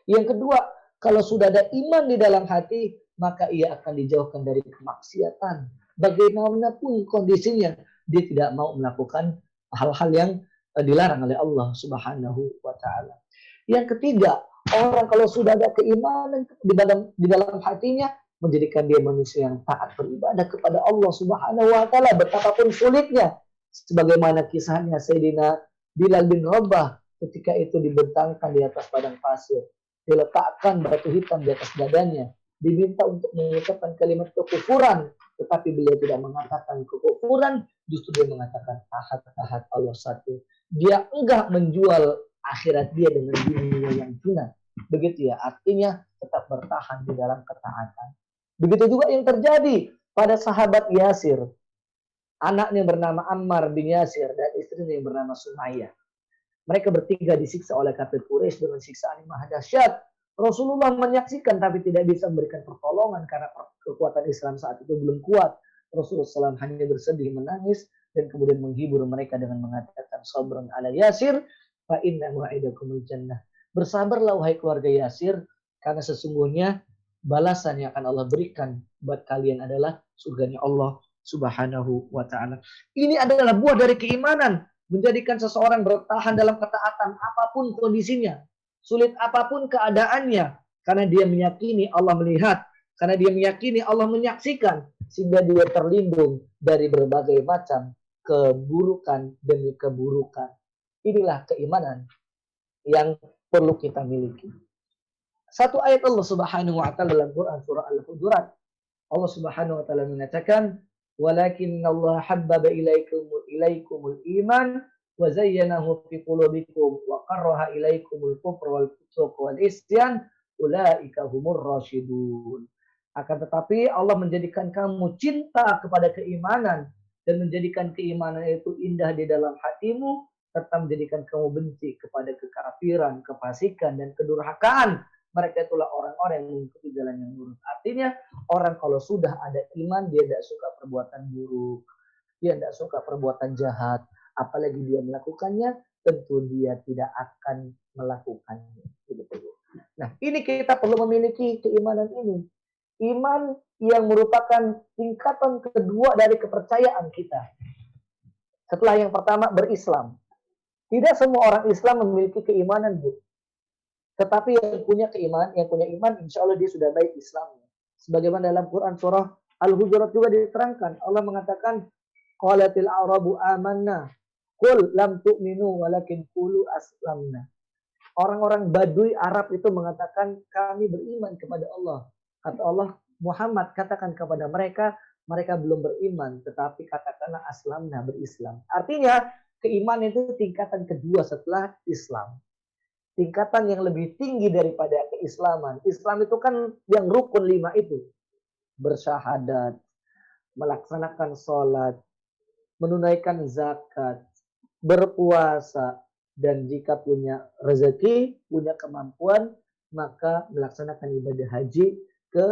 Yang kedua, kalau sudah ada iman di dalam hati, maka ia akan dijauhkan dari kemaksiatan. Bagaimanapun kondisinya, dia tidak mau melakukan hal-hal yang dilarang oleh Allah Subhanahu wa taala. Yang ketiga, orang kalau sudah ada keimanan di dalam hatinya, menjadikan dia manusia yang taat beribadah kepada Allah Subhanahu wa taala betapapun sulitnya. Sebagaimana kisahnya Sayyidina Bilal bin Rabah ketika itu dibentangkan di atas padang pasir, diletakkan batu hitam di atas dadanya, diminta untuk mengucapkan kalimat kekufuran, tetapi beliau tidak mengatakan kekufuran, justru dia mengatakan ahad Allah satu. Dia enggak menjual akhirat dia dengan dunia yang hina. Begitu ya, artinya tetap bertahan di dalam ketaatan. Begitu juga yang terjadi pada sahabat Yasir. Anaknya bernama Ammar bin Yasir dan istrinya yang bernama Sumayyah. Mereka bertiga disiksa oleh kafir Quraisy dengan siksaan yang maha dahsyat. Rasulullah menyaksikan tapi tidak bisa memberikan pertolongan karena kekuatan Islam saat itu belum kuat. Rasulullah SAW hanya bersedih, menangis, dan kemudian menghibur mereka dengan mengatakan, Sabran ala Yasir, fa inna mu'idakumul jannah. Bersabarlah wahai keluarga Yasir, karena sesungguhnya balasan yang akan Allah berikan buat kalian adalah surganya Allah Subhanahu wa ta'ala. Ini adalah buah dari keimanan, menjadikan seseorang bertahan dalam ketaatan apapun kondisinya, sulit apapun keadaannya, karena dia meyakini Allah melihat, karena dia meyakini Allah menyaksikan, sehingga dia terlindung dari berbagai macam keburukan demi keburukan. Inilah keimanan yang perlu kita miliki. Satu ayat Allah Subhanahu wa taala dalam Quran surah Al-Hujurat, Allah Subhanahu wa taala mengatakan, "Walakinnallaha habbaba ilaikumul iman wa zayyanahu fi qulubikum wa qarraha ilaikumul kufra wal fusuq wal isyan ulaika humur rasyidun." Akan tetapi Allah menjadikan kamu cinta kepada keimanan dan menjadikan keimanan itu indah di dalam hatimu, serta menjadikan kamu benci kepada kekafiran, kefasikan dan kedurhakaan. Mereka itulah orang-orang yang mengikuti jalan yang lurus. Artinya orang kalau sudah ada iman, dia tidak suka perbuatan buruk, dia tidak suka perbuatan jahat, apalagi dia melakukannya, tentu dia tidak akan melakukannya. Nah, ini kita perlu memiliki keimanan ini. Iman yang merupakan tingkatan kedua dari kepercayaan kita. Setelah yang pertama berislam. Tidak semua orang Islam memiliki keimanan, Bu. Tetapi yang punya iman, insya Allah dia sudah baik Islamnya. Sebagaimana dalam Quran surah Al-Hujurat juga diterangkan. Allah mengatakan, qalatil a'rabu amanna, qul lam tu'minu walakin qulu aslamna. Orang-orang Baduy Arab itu mengatakan, kami beriman kepada Allah. Kata Allah, Muhammad katakan kepada mereka, mereka belum beriman, tetapi katakanlah aslamna, berislam. Artinya, keimanan itu tingkatan kedua setelah Islam. Tingkatan yang lebih tinggi daripada keislaman. Islam itu kan yang rukun 5 itu. Bersyahadat, melaksanakan sholat, menunaikan zakat, berpuasa, dan jika punya rezeki, punya kemampuan, maka melaksanakan ibadah haji ke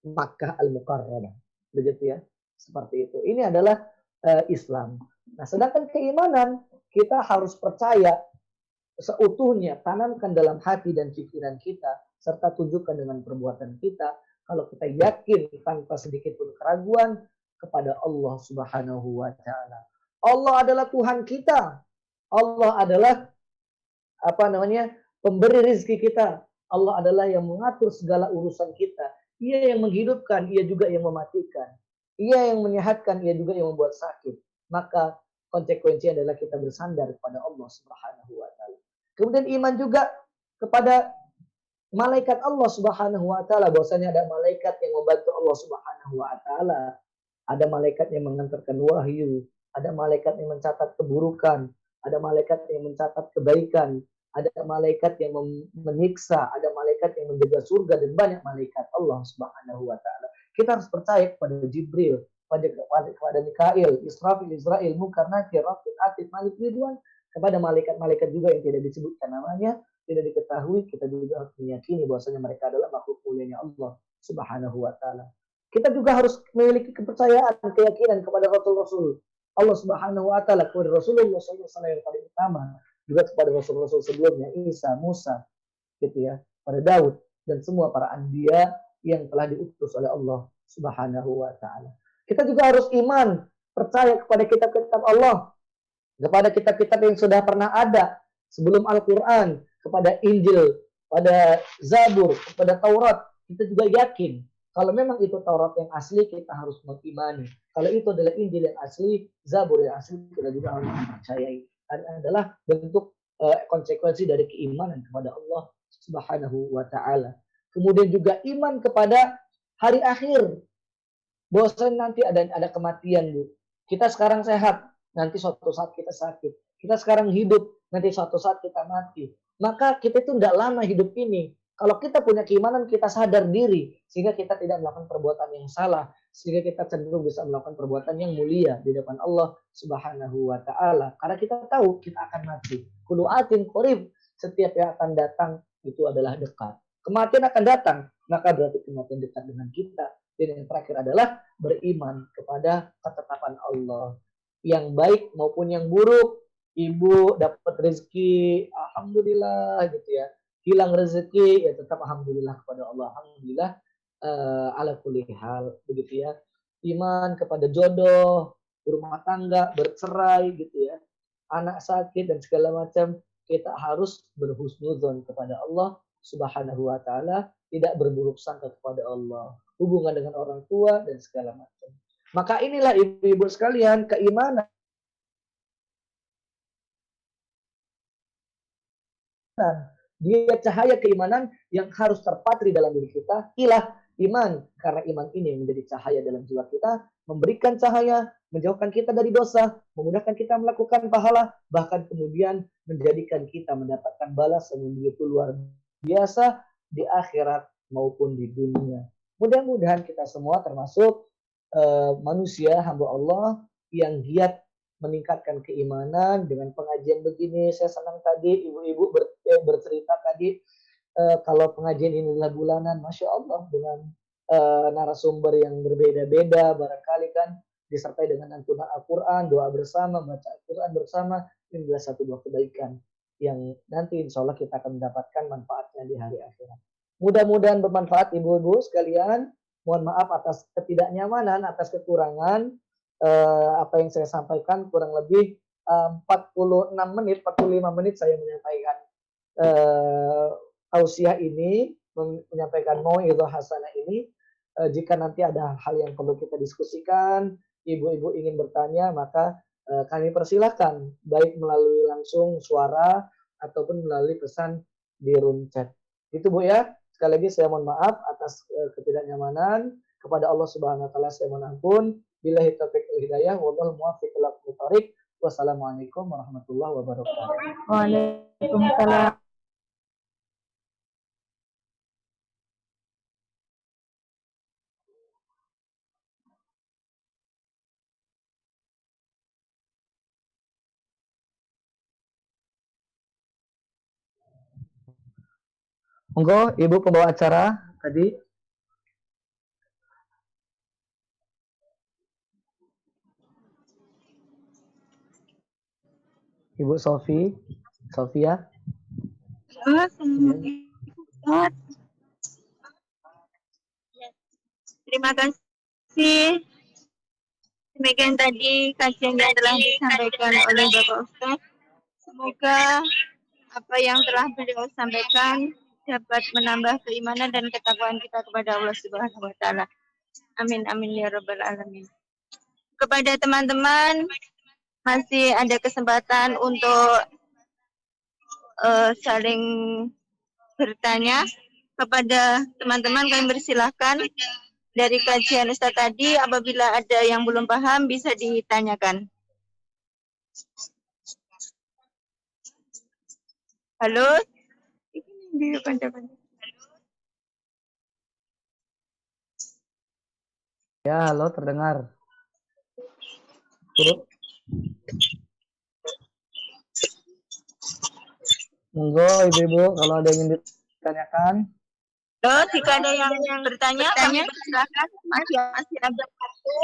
Makkah Al-Mukarramah. Begitu ya. Seperti itu. Ini adalah Islam. Nah, sedangkan keimanan, kita harus percaya seutuhnya, tanamkan dalam hati dan pikiran kita, serta tunjukkan dengan perbuatan kita, kalau kita yakin tanpa sedikit pun keraguan kepada Allah Subhanahu wa taala. Allah adalah Tuhan kita. Allah adalah pemberi rezeki kita. Allah adalah yang mengatur segala urusan kita. Ia yang menghidupkan, ia juga yang mematikan. Ia yang menyehatkan, ia juga yang membuat sakit. Maka konsekuensi adalah kita bersandar kepada Allah Subhanahu wa taala. Kemudian iman juga kepada malaikat Allah Subhanahu wa taala, bahwasanya ada malaikat yang membantu Allah Subhanahu wa taala. Ada malaikat yang mengantarkan wahyu, ada malaikat yang mencatat keburukan, ada malaikat yang mencatat kebaikan, ada malaikat yang menyiksa, ada malaikat yang menjaga surga, dan banyak malaikat Allah Subhanahu wa taala. Kita harus percaya kepada Jibril, kepada Mikail, Israfil, Israel, Munkar, Nakir, Raqib, Atid, Malik, Ridwan, kepada malaikat-malaikat juga yang tidak disebutkan namanya, tidak diketahui, kita juga harus meyakini bahwasanya mereka adalah makhluk mulianya Allah Subhanahu wa taala. Kita juga harus memiliki kepercayaan, keyakinan kepada Rasul-Rasul Allah Subhanahu wa taala, kepada Rasulullah SAW yang paling utama, juga kepada Rasul-Rasul sebelumnya, Isa, Musa, gitu ya, pada Daud, dan semua para anbiya yang telah diutus oleh Allah Subhanahu wa taala. Kita juga harus iman, percaya kepada kitab-kitab Allah, kepada kitab-kitab yang sudah pernah ada sebelum Al-Quran, kepada Injil, pada Zabur, kepada Taurat. Kita juga yakin, kalau memang itu Taurat yang asli, kita harus mengimani. Kalau itu adalah Injil yang asli, Zabur yang asli, kita juga harus mempercayai. Dan adalah bentuk konsekuensi dari keimanan kepada Allah Subhanahu wa ta'ala. Kemudian juga iman kepada hari akhir. Bahwasanya nanti ada kematian, Bu. Kita sekarang sehat, nanti suatu saat kita sakit. Kita sekarang hidup, nanti suatu saat kita mati. Maka kita itu tidak lama hidup ini. Kalau kita punya keimanan, kita sadar diri, sehingga kita tidak melakukan perbuatan yang salah, sehingga kita cenderung bisa melakukan perbuatan yang mulia di depan Allah Subhanahu wa ta'ala. Karena kita tahu kita akan mati. Kullu atin qarib, setiap yang akan datang itu adalah dekat. Kematian akan datang, maka berarti kematian dekat dengan kita. Dan yang terakhir adalah beriman kepada ketetapan Allah. Yang baik maupun yang buruk. Ibu dapat rezeki, alhamdulillah gitu ya. Hilang rezeki, ya tetap alhamdulillah kepada Allah. Alhamdulillah ala kulli hal, begitu ya. Iman kepada jodoh, rumah tangga, bercerai gitu ya. Anak sakit dan segala macam. kita harus berhusnudzon kepada Allah Subhanahu wa taala, tidak berburuk sangka kepada Allah, hubungan dengan orang tua dan segala macam. Maka inilah ibu-ibu sekalian, keimanan dia cahaya keimanan yang harus terpatri dalam diri kita. Ilah iman, karena iman ini yang menjadi cahaya dalam jiwa kita, memberikan cahaya, menjauhkan kita dari dosa, memudahkan kita melakukan pahala, bahkan kemudian menjadikan kita mendapatkan balasan yang begitu luar biasa di akhirat maupun di dunia. Mudah-mudahan kita semua termasuk manusia hamba Allah yang giat meningkatkan keimanan dengan pengajian begini. Saya senang tadi ibu-ibu bercerita tadi kalau pengajian ini adalah bulanan, Masya Allah, dengan narasumber yang berbeda-beda, barangkali kan disertai dengan lantunan Al-Quran, doa bersama, baca Al-Quran bersama. Ini adalah satu buah kebaikan yang nanti insya Allah kita akan mendapatkan manfaatnya di hari akhirat. Mudah-mudahan bermanfaat ibu-ibu sekalian. Mohon maaf atas ketidaknyamanan, atas kekurangan. Apa yang saya sampaikan kurang lebih 45 menit saya menyampaikan tausiah ini, menyampaikan mau'izah hasanah ini. Jika nanti ada hal yang perlu kita diskusikan, ibu-ibu ingin bertanya, maka kami persilahkan baik melalui langsung suara ataupun melalui pesan di room chat. Itu Bu ya. Sekali lagi saya mohon maaf atas ketidaknyamanan. Kepada Allah Subhanahu wa taala saya mohon ampun. Billahi taufiq wal hidayah, wallahu muwaffiq ila aqwamit thoriq. Wassalamualaikum warahmatullahi wabarakatuh. Waalaikumsalam. Monggo Ibu pembawa acara tadi. Ibu Sofia. Terima kasih. Demikian tadi kajian yang telah disampaikan oleh Bapak Ustaz. Semoga apa yang telah beliau sampaikan dapat menambah keimanan dan ketakwaan kita kepada Allah Subhanahu wa taala. Amin amin ya rabbal alamin. Kepada teman-teman masih ada kesempatan untuk saling bertanya. Kepada teman-teman kami persilahkan dari kajian Ustaz tadi, apabila ada yang belum paham bisa ditanyakan. Halo? Ya, halo, terdengar. Bu. Monggo ibu-ibu kalau ada yang ingin ditanyakan. Halo, jika ada yang bertanya, kami persilakan. Masih ada waktu.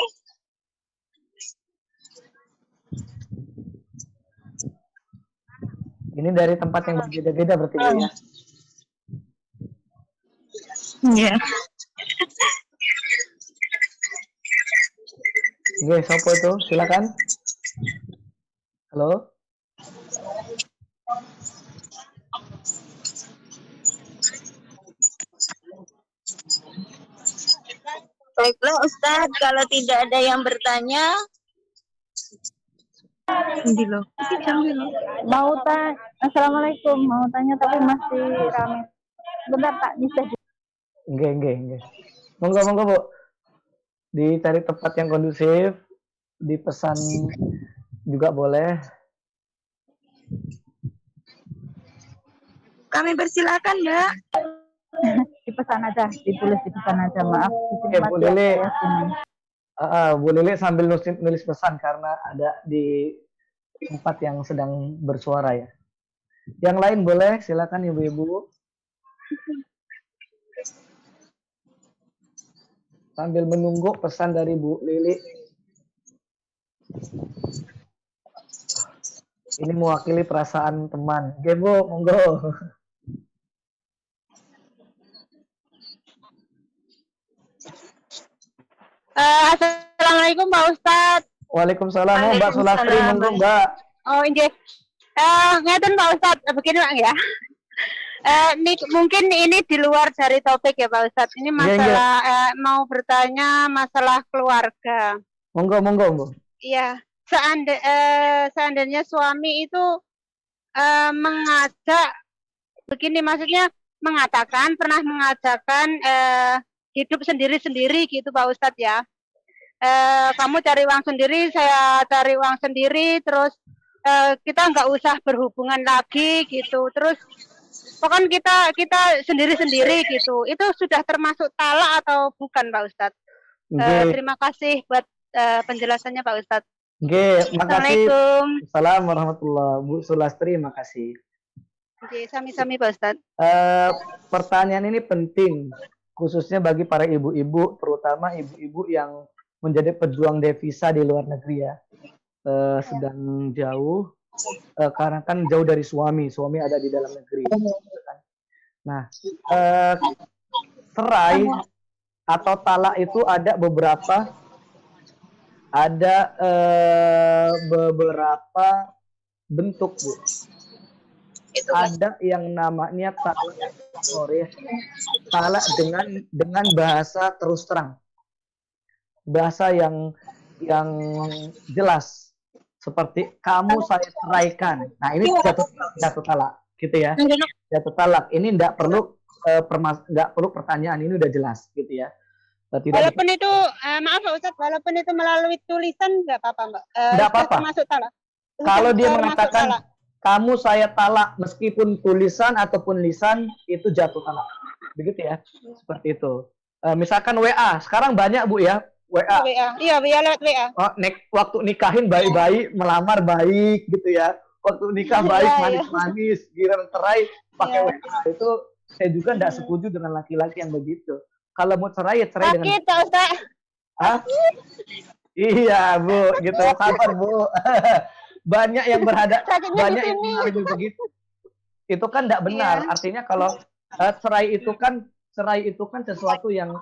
Ini dari tempat yang berbeda-beda berarti Bu ya. Iya. Oke, siapa itu? Silakan. Halo. Baiklah Ustadz, kalau tidak ada yang bertanya, Mau tanya, Assalamualaikum. Mau tanya tapi masih ramai. Bentar tak bisa. Enggak. Monggo Bu. Dicari tempat yang kondusif, dipesan juga boleh. kami persilakan Mbak. Dipesan aja, ditulis dipesan aja. Maaf. Oke, Bu Lili. Bu Lili sambil nulis pesan karena ada di tempat yang sedang bersuara ya. Yang lain boleh, silakan ibu-ibu. Sambil menunggu pesan dari Bu Lili. Ini mewakili perasaan teman. Oke Bu, monggo. Assalamualaikum Pak Ustadz. Waalaikumsalam. Mbak Sulastri, monggo Mbak. Oh, ini Ngeten Pak Ustadz, begini Pak ya. Mungkin ini di luar dari topik ya Pak Ustadz. Ini masalah mau bertanya masalah keluarga. Monggo. Iya, seandainya suami itu mengajak, begini maksudnya pernah mengatakan hidup sendiri-sendiri gitu Pak Ustadz ya. Kamu cari uang sendiri, saya cari uang sendiri, terus kita nggak usah berhubungan lagi gitu. Terus pokoknya kita sendiri-sendiri gitu. Itu sudah termasuk talak atau bukan Pak Ustadz? Terima kasih buat penjelasannya Pak Ustadz. Makasih. Assalamualaikum. Assalamualaikum warahmatullahi. Bu Sulastri, makasih. Oke, sami-sami Pak Ustadz. Pertanyaan ini penting, khususnya bagi para ibu-ibu, terutama ibu-ibu yang menjadi pejuang devisa di luar negeri ya. Sedang jauh, karena kan jauh dari suami ada di dalam negeri. Nah, cerai atau talak itu ada beberapa bentuk, Bu. Ada yang namanya talak dengan bahasa terus terang, bahasa yang jelas, seperti kamu saya ceraikan. Nah, ini jatuh talak, gitu ya. Jatuh talak ini tidak perlu pertanyaan, ini udah jelas, gitu ya. Walaupun itu maaf Pak Ustadz, walaupun itu melalui tulisan nggak apa-apa Mbak. Nggak apa-apa. Termasuk talak. Kalau dia mengatakan kamu saya talak meskipun tulisan ataupun lisan, itu jatuh talak. Begitu ya. Seperti itu. Misalkan WA, sekarang banyak Bu ya, WA. Iya, lewat WA. Waktu nikahin baik-baik, melamar baik gitu ya. Waktu nikah baik, manis-manis, giliran cerai pakai WA. Itu saya juga tidak setuju dengan laki-laki yang begitu. Kalau mau cerai ya cerai dengan. Sakit, Pak Ustadz. Iya Bu, gitu. Sabar Bu. Banyak yang banyak yang mengalami begitu. Itu kan tidak benar. Iya. Artinya kalau cerai itu kan sesuatu yang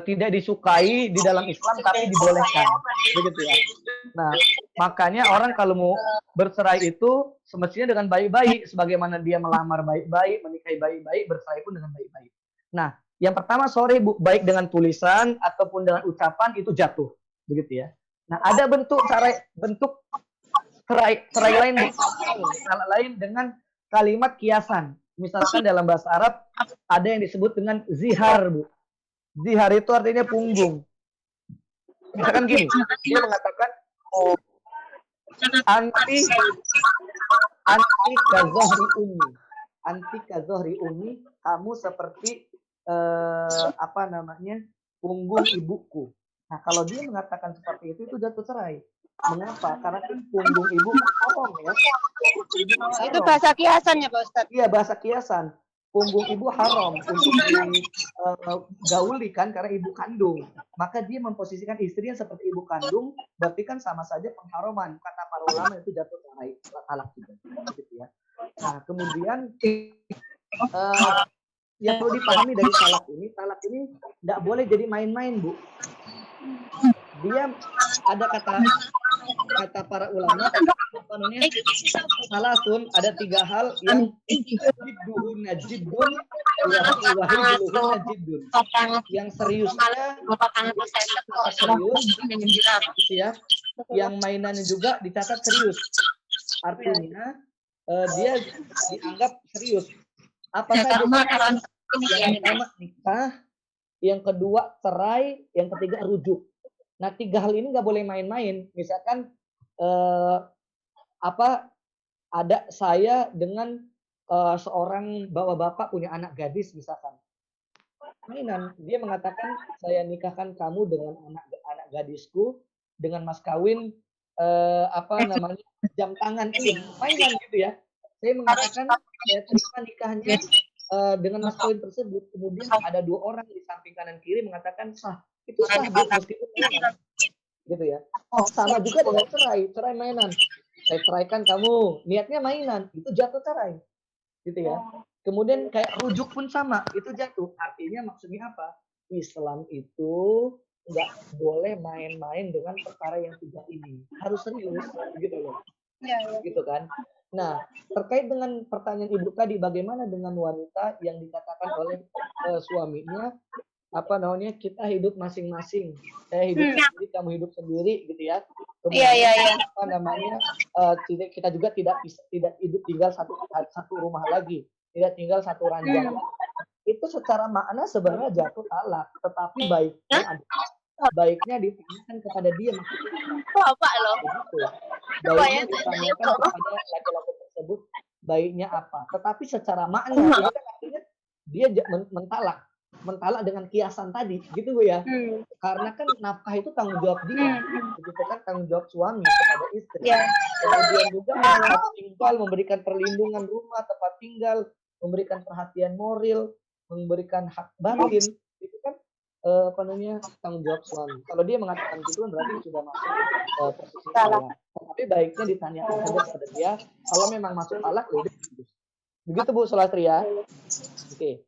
tidak disukai di dalam Islam, tapi dibolehkan, begitu ya. Nah, makanya orang kalau mau bercerai itu semestinya dengan baik-baik, sebagaimana dia melamar baik-baik, menikahi baik-baik, bercerai pun dengan baik-baik. Nah, yang pertama Bu, baik dengan tulisan ataupun dengan ucapan itu jatuh, begitu ya. Nah, ada bentuk cerai lain, salah lain dengan kalimat kiasan. Misalkan dalam bahasa Arab ada yang disebut dengan zihar, Bu. Zihar itu artinya punggung. Misalkan gini, dia mengatakan anti kazohri umi, kamu seperti punggung ibuku. Nah, kalau dia mengatakan seperti itu jatuh cerai. Mengapa? Karena kan punggung ibu haram ya. Itu bahasa kiasan ya Pak Ustadz? Iya, bahasa kiasan. Punggung ibu haram untuk digauli kan, karena ibu kandung. Maka dia memposisikan istrinya seperti ibu kandung, berarti kan sama saja pengharaman. Kata para ulama itu jatuh cerai, talak juga. Gitu ya. Nah, kemudian yang perlu dipahami dari talak ini tidak boleh jadi main-main, Bu. Dia ada kata para ulama, salasun, ada 3 hal yang yang seriusnya serius, ya. Yang mainannya juga dicatat serius. Artinya dia dianggap serius. Apa saja? Yang pertama nikah, yang kedua cerai, yang ketiga rujuk. Nah, 3 hal ini nggak boleh main-main. Misalkan ada saya dengan seorang bapak punya anak gadis misalkan. Mainan, dia mengatakan saya nikahkan kamu dengan anak gadisku dengan mas kawin jam tangan ini, mainan gitu ya. Saya mengatakan saya terima nikahnya dengan mas kawin tersebut, kemudian ada 2 orang di samping kanan kiri mengatakan sah, itu sah meskipun mainan, gitu ya. Sama juga dengan cerai mainan. Saya ceraikan kamu, niatnya mainan, itu jatuh cerai, gitu ya. Kemudian kayak rujuk pun sama, itu jatuh. Artinya maksudnya apa? Islam itu nggak boleh main-main dengan perkara yang 3 ini, harus serius, gitu loh. gitu kan. Nah, terkait dengan pertanyaan Ibu tadi, bagaimana dengan wanita yang dikatakan oleh suaminya, apa namanya, kita hidup masing-masing, saya hidup sendiri, kamu hidup sendiri, gitu ya. Kemudian apa namanya, kita juga tidak hidup tinggal satu rumah lagi, tidak tinggal satu ranjang. Itu secara makna sebenarnya jatuh talak, tetapi baiknya ditanyakan kepada dia, maksudnya Bapak loh. begitu. Baiknya ditanyakan kepada laki-laki tersebut baiknya apa. Tetapi secara makna itu kan artinya dia mentalak dengan kiasan tadi, gitu Bu ya. Karena kan nafkah itu tanggung jawab dia, begitu kan, tanggung jawab suami kepada istri. Kemudian juga tempat tinggal, memberikan perlindungan rumah, tempat tinggal, memberikan perhatian moral, memberikan hak batin, itu kan apa namanya, tanggung jawab suami. Kalau dia mengatakan gitu berarti sudah masuk posisi salah. Tapi baiknya ditanyakan saja kepada dia. Kalau memang masuk talak, ya udah. Begitu Bu Sulastri ya. Oke.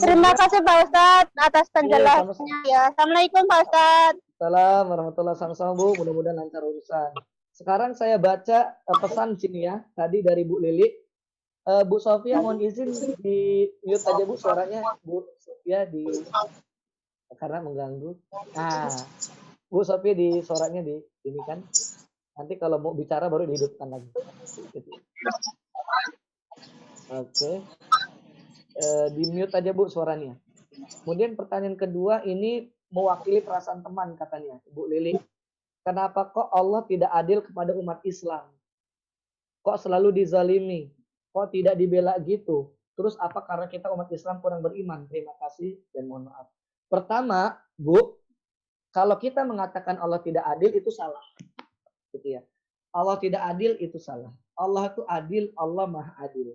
Terima kasih Pak Ustadz atas penjelasannya ya. Assalamualaikum Pak Ustadz. Assalamualaikum warahmatullahi wabarakatuh Bu. Mudah-mudahan lancar urusan. Sekarang saya baca pesan sini ya. Tadi dari Bu Lili. Bu Sofia mohon izin di mute aja Bu suaranya. Bu Sofia di karena mengganggu. Nah, Bu Sofia di suaranya di ini kan. Nanti kalau mau bicara baru dihidupkan lagi. Oke. Di mute aja Bu suaranya. Kemudian pertanyaan kedua ini mewakili perasaan teman katanya, Bu Lili. Kenapa kok Allah tidak adil kepada umat Islam? Kok selalu dizalimi? Kok tidak dibela gitu? Terus apa karena kita umat Islam kurang beriman? Terima kasih dan mohon maaf. Pertama, Bu, kalau kita mengatakan Allah tidak adil itu salah. Gitu ya. Allah tidak adil itu salah. Allah itu adil, Allah Maha Adil.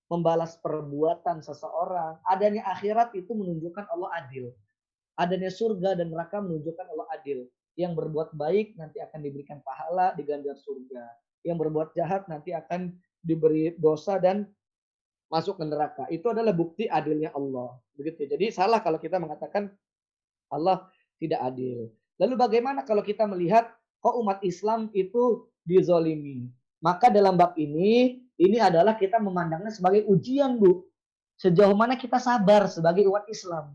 Membalas perbuatan seseorang, adanya akhirat itu menunjukkan Allah adil. Adanya surga dan neraka menunjukkan Allah adil. Yang berbuat baik nanti akan diberikan pahala, diganjar surga. Yang berbuat jahat nanti akan diberi dosa dan masuk ke neraka. Itu adalah bukti adilnya Allah. Begitu. Jadi salah kalau kita mengatakan Allah tidak adil. Lalu bagaimana kalau kita melihat kok umat Islam itu dizolimi? Maka dalam bab ini adalah kita memandangnya sebagai ujian, Bu. Sejauh mana kita sabar sebagai umat Islam.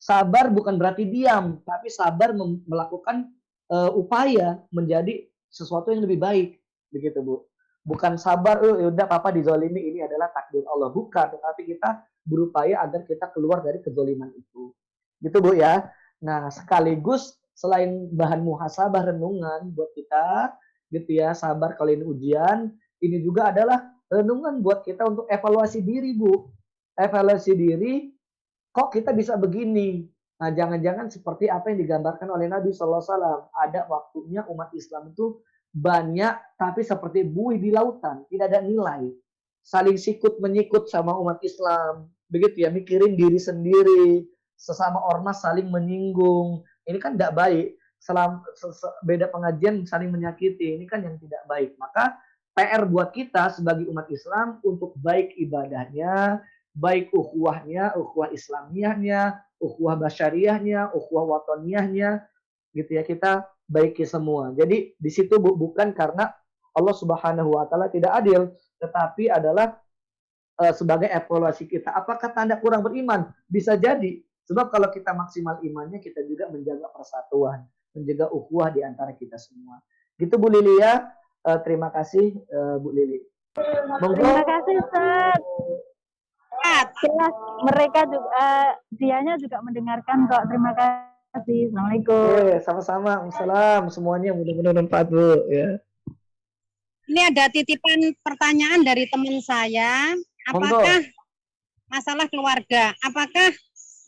Sabar bukan berarti diam, tapi sabar melakukan upaya menjadi sesuatu yang lebih baik. Begitu, Bu. Bukan sabar, udah papa dizolimi, ini adalah takdir Allah. Bukan, tetapi kita berupaya agar kita keluar dari kezoliman itu. Gitu, Bu ya. Nah, sekaligus selain bahan muhasabah renungan buat kita, gitu ya, sabar kalau ini ujian, ini juga adalah renungan buat kita untuk evaluasi diri, Bu. Evaluasi diri, kok kita bisa begini? Nah, jangan-jangan seperti apa yang digambarkan oleh Nabi SAW. Ada waktunya umat Islam itu banyak, tapi seperti buih di lautan, tidak ada nilai. Saling sikut menyikut sama umat Islam, begitu ya, mikirin diri sendiri, sesama ormas saling menyinggung. Ini kan tidak baik. Beda pengajian saling menyakiti, ini kan yang tidak baik. Maka PR buat kita sebagai umat Islam untuk baik ibadahnya, baik ukhuwahnya, ukhuwah islamiyahnya, ukhuwah basyariahnya, ukhuwah watoniyahnya, gitu ya, kita baiki semua. Jadi di situ bukan karena Allah Subhanahu wa taala tidak adil, tetapi adalah sebagai evaluasi kita. Apakah tanda kurang beriman? Bisa jadi. Sebab kalau kita maksimal imannya, kita juga menjaga persatuan, menjaga ukhuwah di antara kita semua. Gitu Bu Lili ya. Terima kasih Bu Lili. Terima kasih Ustaz. Jelas mereka juga dianya juga mendengarkan kok. Terima kasih. Assalamualaikum. Sama-sama. Assalam semuanya, mudah-mudahan bermanfaat Bu ya. Ini ada titipan pertanyaan dari teman saya. Apakah masalah keluarga? Apakah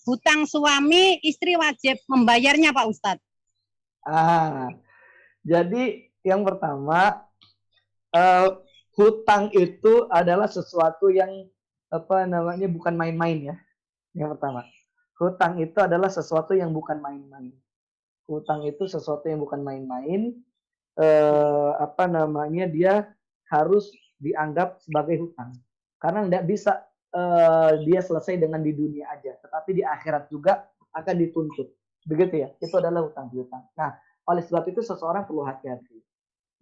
hutang suami istri wajib membayarnya Pak Ustadz? Jadi yang pertama, hutang itu adalah sesuatu yang bukan main-main ya. Yang pertama, hutang itu adalah sesuatu yang bukan main-main. Hutang itu sesuatu yang bukan main-main. Dia harus dianggap sebagai hutang. Karena tidak bisa dia selesai dengan di dunia aja, tetapi di akhirat juga akan dituntut. Begitu ya. Itu adalah hutang piutang. Nah, oleh sebab itu seseorang perlu hati-hati.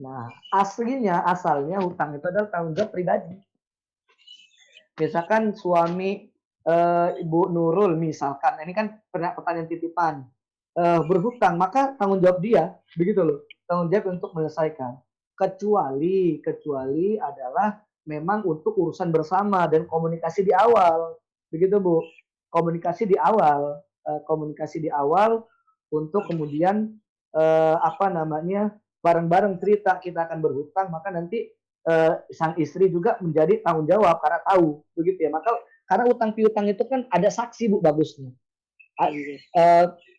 Nah, asalnya hutang itu adalah tanggung jawab pribadi. Misalkan suami Ibu Nurul misalkan, ini kan pertanyaan titipan, berhutang, maka tanggung jawab dia, begitu loh, tanggung jawab untuk menyelesaikan. Kecuali adalah memang untuk urusan bersama dan komunikasi di awal, begitu Bu, komunikasi di awal untuk kemudian bareng-bareng cerita kita akan berhutang, maka nanti sang istri juga menjadi tanggung jawab karena tahu, begitu ya. Maka karena utang piutang itu kan ada saksi Bu bagusnya.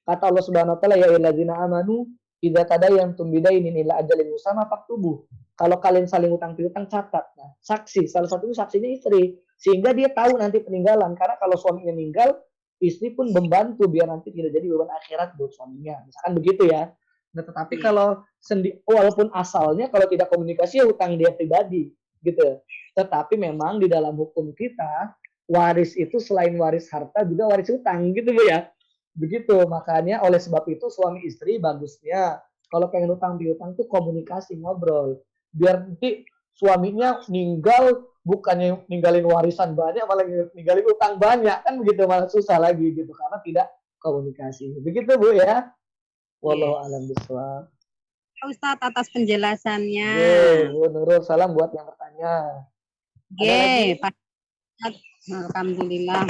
Kata Allah Subhanahu wa taala, ya ayyuhallazina amanu idza tadayantum bidainin ila ajalin musamma faktubuh. Kalau kalian saling utang piutang catat. Nah, saksi, salah satu saksinya istri, sehingga dia tahu nanti peninggalan. Karena kalau suaminya meninggal, istri pun membantu biar nanti tidak jadi beban akhirat buat suaminya. Misalkan begitu ya. Nah, tetapi kalau walaupun asalnya kalau tidak komunikasi ya utang dia pribadi gitu. Tetapi memang di dalam hukum kita waris itu selain waris harta juga waris utang gitu Bu ya. Begitu, makanya oleh sebab itu suami istri bagusnya kalau pengen utang piutang tuh komunikasi, ngobrol. Biar nanti suaminya ninggal bukannya ninggalin warisan banyak malah ninggalin utang banyak kan begitu, malah susah lagi gitu karena tidak komunikasi. Begitu Bu ya. Wallahu a'lam bishawab. Ustadz atas penjelasannya. Bu Nurul, salam buat yang bertanya. Oke, Pak Ustadz. Alhamdulillah,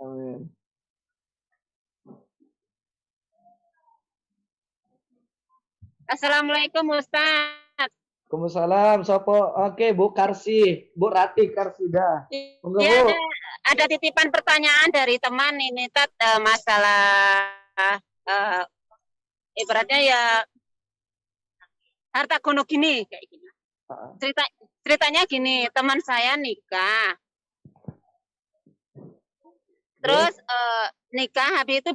Amin. Assalamualaikum Ustaz. Waalaikumsalam, Sopo. Oke, Bu Karsi, Bu Rati Karsida. Monggo, Ya, Bu. ada titipan pertanyaan dari teman ini, Tat, masalah ibaratnya ya harta gono gini kayak gini. Ceritanya gini, teman saya nikah. Terus nikah habis itu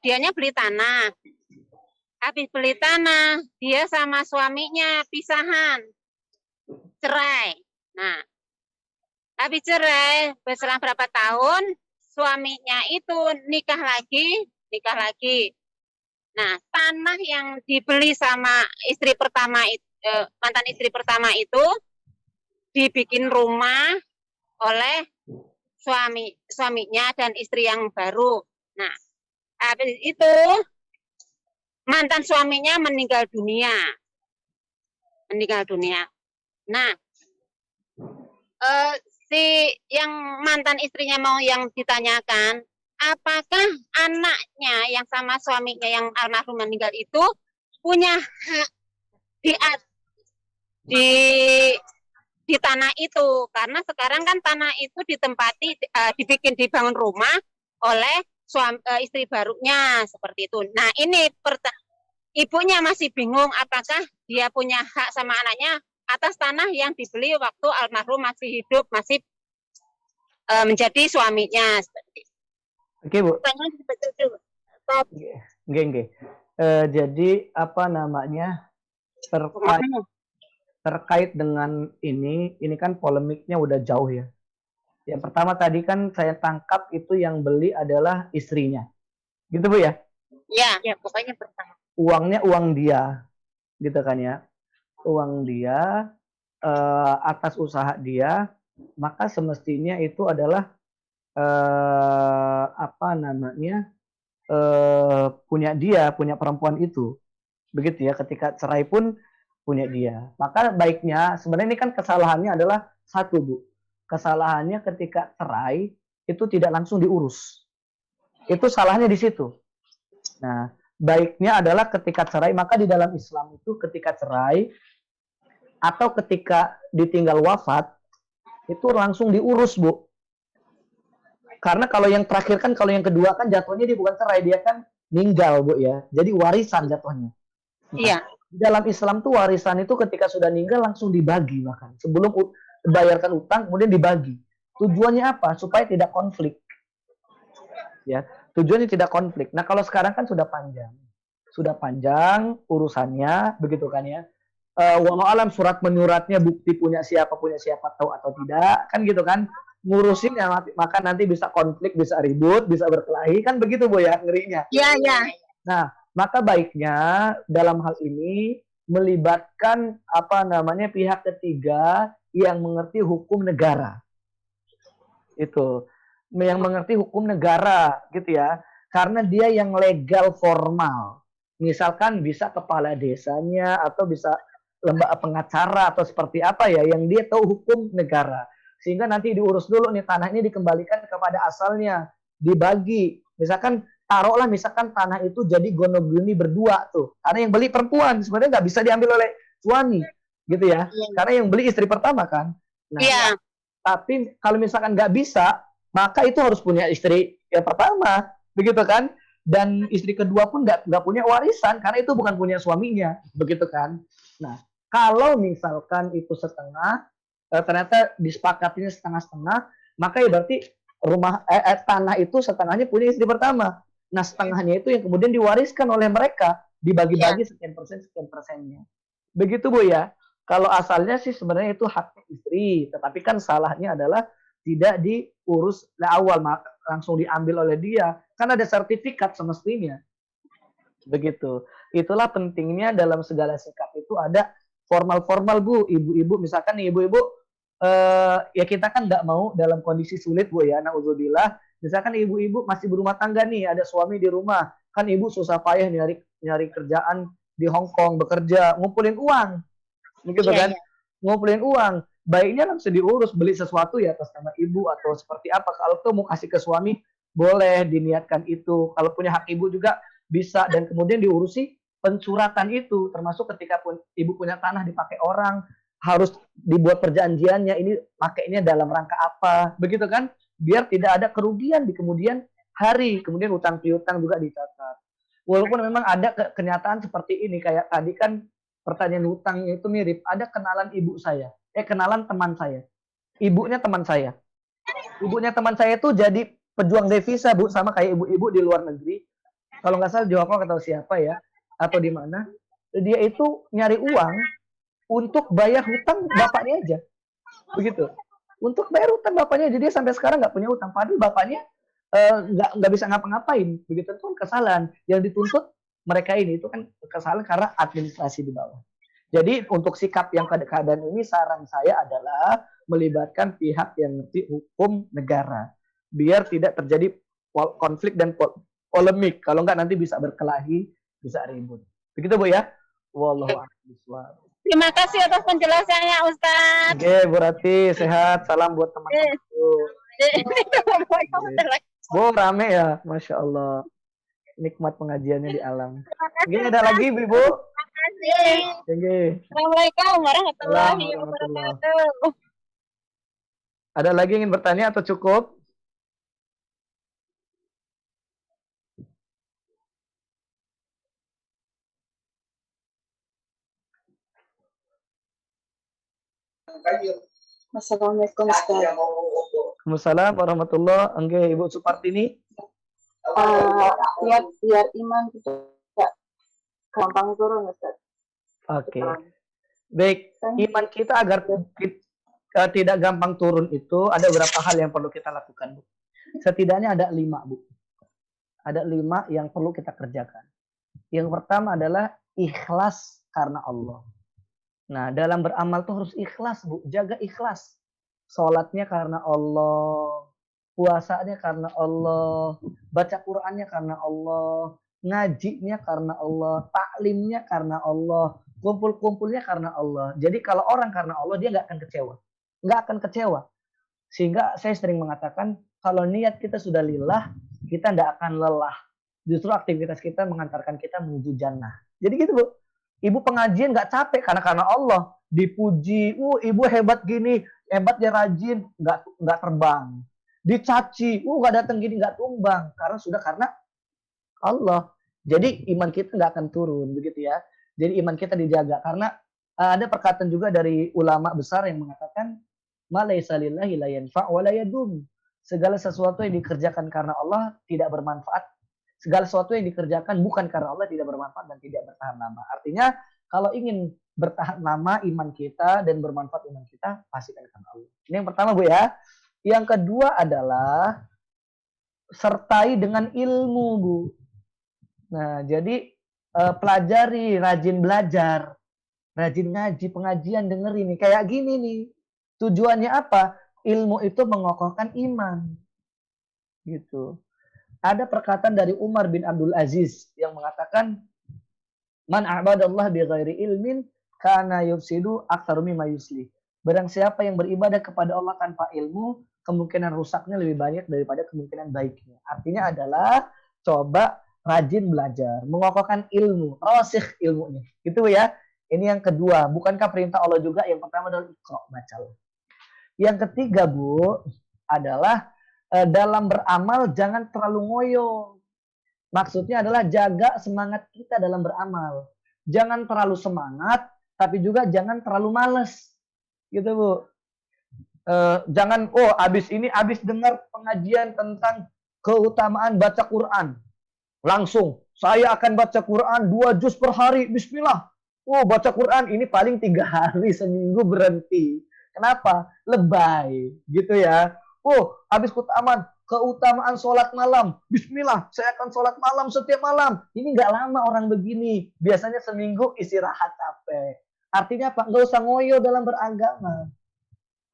dianya beli tanah. Habis beli tanah, dia sama suaminya pisahan. Cerai. Nah, habis cerai, berselang berapa tahun, suaminya itu nikah lagi. Nah, tanah yang dibeli sama istri pertama mantan istri pertama itu dibikin rumah oleh suaminya dan istri yang baru. Nah, habis itu mantan suaminya meninggal dunia. Nah, si yang mantan istrinya mau yang ditanyakan, apakah anaknya yang sama suaminya yang almarhum meninggal itu punya hak di tanah itu? Karena sekarang kan tanah itu dibangun rumah oleh istri barunya seperti itu. Nah, ini ibunya masih bingung apakah dia punya hak sama anaknya atas tanah yang dibeli waktu almarhum masih hidup, masih menjadi suaminya seperti itu. Oke, Bu. Oke. Jadi terkait dengan ini kan polemiknya udah jauh ya. Yang pertama tadi kan saya tangkap itu yang beli adalah istrinya. Gitu Bu ya? Ya, pokoknya pertama. Uangnya uang dia. Gitu kan ya. Uang dia atas usaha dia, maka semestinya itu adalah punya perempuan itu. Begitu ya, ketika cerai pun punya dia. Maka baiknya sebenarnya ini kan kesalahannya adalah satu, Bu. Kesalahannya ketika cerai itu tidak langsung diurus. Itu salahnya di situ. Nah, baiknya adalah ketika cerai, maka di dalam Islam itu ketika cerai atau ketika ditinggal wafat itu langsung diurus, Bu. Karena kalau yang terakhir kan, kalau yang kedua kan jatuhnya dia bukan cerai, dia kan meninggal, Bu ya. Jadi warisan jatuhnya. Iya. Di dalam Islam tuh warisan itu ketika sudah meninggal langsung dibagi bahkan. Sebelum bayarkan utang kemudian dibagi. Tujuannya apa? Supaya tidak konflik. Ya, tujuannya tidak konflik. Nah, kalau sekarang kan sudah panjang. Sudah panjang urusannya, begitu kan ya. Walau alam surat menyuratnya bukti punya siapa tahu atau tidak, kan gitu kan. Ngurusin ya, maka nanti bisa konflik, bisa ribut, bisa berkelahi, kan begitu Bu ya ngerinya. Iya. Nah, maka baiknya dalam hal ini melibatkan pihak ketiga yang mengerti hukum negara. Itu yang mengerti hukum negara gitu ya, karena dia yang legal formal. Misalkan bisa kepala desanya atau bisa lembaga pengacara atau seperti apa ya, yang dia tahu hukum negara, sehingga nanti diurus dulu nih tanahnya, dikembalikan kepada asalnya, dibagi. Misalkan taruhlah misalkan tanah itu jadi gonoguni berdua tuh, karena yang beli perempuan, sebenarnya nggak bisa diambil oleh suami gitu ya, karena yang beli istri pertama kan. Nah, Iya. tapi kalau misalkan nggak bisa, maka itu harus punya istri yang pertama, begitu kan? Dan istri kedua pun nggak punya warisan karena itu bukan punya suaminya, begitu kan? Nah, kalau misalkan itu setengah, ternyata disepakatinya setengah-setengah, maka ya berarti tanah itu setengahnya punya istri pertama. Nah, setengahnya itu yang kemudian diwariskan oleh mereka, dibagi-bagi sekian persennya. Begitu Bu ya. Kalau asalnya sih sebenarnya itu haknya istri, tetapi kan salahnya adalah tidak diurus dari awal, langsung diambil oleh dia. Kan ada sertifikat semestinya. Begitu. Itulah pentingnya dalam segala sikap itu ada formal-formal Bu. Ibu-ibu misalkan nih ibu-ibu, ya kita kan nggak mau dalam kondisi sulit Bu ya, na'udzubillah. Misalkan ibu-ibu masih berumah tangga nih, ada suami di rumah, kan ibu susah payah nyari kerjaan di Hong Kong, bekerja, ngumpulin uang, begitu kan? Ngumpulin uang, baiknya langsung diurus, beli sesuatu ya atas nama ibu atau seperti apa. Kalau tuh mau kasih ke suami, boleh diniatkan itu. Kalau punya hak ibu juga bisa, dan kemudian diurusi pencuratan itu, termasuk ketika ibu punya tanah dipakai orang, harus dibuat perjanjiannya, ini pakainya dalam rangka apa, begitu kan? Biar tidak ada kerugian di kemudian hari, kemudian utang piutang juga dicatat. Walaupun memang ada kenyataan seperti ini, kayak tadi kan pertanyaan hutangnya itu mirip, ada kenalan ibu saya, kenalan teman saya, ibunya teman saya itu jadi pejuang devisa Bu, sama kayak ibu-ibu di luar negeri, kalau nggak salah di Hongkong atau siapa ya, atau di mana, dia itu nyari uang untuk bayar hutang bapaknya aja, begitu. Untuk bayar hutang bapaknya, jadi dia sampai sekarang nggak punya hutang. Padahal bapaknya nggak bisa ngapa-ngapain, begitu. Itu kan kesalahan yang dituntut mereka ini, itu kan kesalahan karena administrasi di bawah. Jadi untuk sikap yang keadaan ini, saran saya adalah melibatkan pihak yang ngerti hukum negara, biar tidak terjadi konflik dan polemik. Kalau nggak nanti bisa berkelahi, bisa ribut. Begitu Bu ya. Wallahu a'lam. Terima kasih atas penjelasannya Ustaz. Oke, Bu Rati, sehat. Salam buat teman-teman. Bu, rame ya, Masya Allah. Nikmat pengajiannya di alam. Oke, ada lagi, Bu? Terima kasih. Oke. Assalamualaikum warahmatullahi Warahmatullahi. wabarakatuh. Ada lagi yang ingin bertanya atau cukup? Assalamualaikum Ustaz. Waalaikumsalam warahmatullahi wabarakatuh. Oke, Ibu Supartini. Biar iman kita gampang turun Ustaz. Oke. Baik, iman kita agar tidak gampang turun itu ada beberapa hal yang perlu kita lakukan, Bu. Setidaknya ada 5, Bu. Ada 5 yang perlu kita kerjakan. Yang pertama adalah ikhlas karena Allah. Nah, dalam beramal tuh harus ikhlas, Bu. Jaga ikhlas. Sholatnya karena Allah, puasanya karena Allah, baca Qur'annya karena Allah, ngajinya karena Allah, taklimnya karena Allah, kumpul-kumpulnya karena Allah. Jadi kalau orang karena Allah, dia nggak akan kecewa. Nggak akan kecewa. Sehingga saya sering mengatakan, kalau niat kita sudah lillah, kita nggak akan lelah. Justru aktivitas kita mengantarkan kita menuju jannah. Jadi gitu, Bu. Ibu pengajian nggak capek karena Allah. Dipuji, ibu hebat gini, hebatnya rajin, nggak terbang. Dicaci, nggak datang gini, nggak tumbang. Karena Allah. Jadi iman kita nggak akan turun, begitu ya. Jadi iman kita dijaga. Karena ada perkataan juga dari ulama besar yang mengatakan, ma laisa lillahi la yanfa' wa la yadum. Segala sesuatu yang dikerjakan karena Allah tidak bermanfaat. Segala sesuatu yang dikerjakan bukan karena Allah tidak bermanfaat dan tidak bertahan lama. Artinya kalau ingin bertahan lama iman kita dan bermanfaat iman kita, pastikan karena Allah. Ini yang pertama, Bu ya. Yang kedua adalah sertai dengan ilmu, Bu. Nah, jadi pelajari, rajin belajar. Rajin ngaji, pengajian, dengerin nih. Kayak gini nih. Tujuannya apa? Ilmu itu mengokohkan iman. Gitu. Ada perkataan dari Umar bin Abdul Aziz yang mengatakan, Man a'badallah bi ghairi ilmin kana yufsidu aktsaru mimma yuslih. Barang siapa yang beribadah kepada Allah tanpa ilmu, kemungkinan rusaknya lebih banyak daripada kemungkinan baiknya. Artinya adalah coba rajin belajar, mengokohkan ilmu, rasikh ilmunya. Gitu ya. Ini yang kedua, bukankah perintah Allah juga? Yang pertama adalah iqra, bacalah. Yang ketiga, Bu, adalah dalam beramal jangan terlalu ngoyo. Maksudnya adalah jaga semangat kita dalam beramal. Jangan terlalu semangat, tapi juga jangan terlalu males. Gitu, Bu. Jangan, abis dengar pengajian tentang keutamaan baca Quran. Langsung, saya akan baca Quran 2 juz per hari. Bismillah. Baca Quran ini paling 3 hari, seminggu berhenti. Kenapa? Lebay. Gitu ya. Habis keutamaan sholat malam. Bismillah, saya akan sholat malam setiap malam. Ini nggak lama orang begini. Biasanya seminggu istirahat capek. Artinya apa? Nggak usah ngoyo dalam beragama.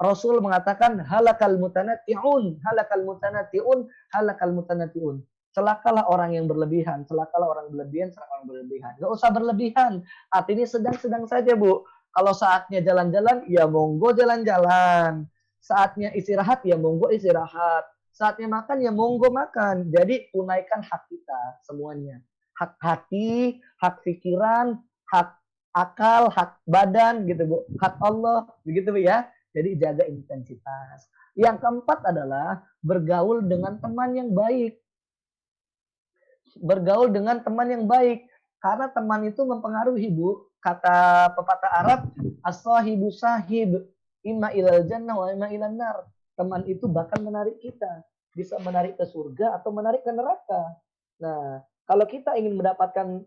Rasul mengatakan, halakal mutanati'un, halakal mutanati'un, halakal mutanati'un. Celakalah orang yang berlebihan, celakalah orang berlebihan, celakalah orang berlebihan. Nggak usah berlebihan. Artinya sedang-sedang saja, Bu. Kalau saatnya jalan-jalan, ya monggo jalan-jalan. Saatnya istirahat, ya monggo istirahat. Saatnya makan, ya monggo makan. Jadi tunaikan hak kita semuanya. Hak hati, hak pikiran, hak akal, hak badan, gitu Bu. Hak Allah, begitu Bu ya. Jadi jaga intensitas. Yang keempat adalah bergaul dengan teman yang baik. Bergaul dengan teman yang baik. Karena teman itu mempengaruhi, Bu. Kata pepatah Arab, as-sahibu sahib, imma ilal jannah wa imma ilan nar. Teman itu bakal menarik kita. Bisa menarik ke surga atau menarik ke neraka. Nah, kalau kita ingin mendapatkan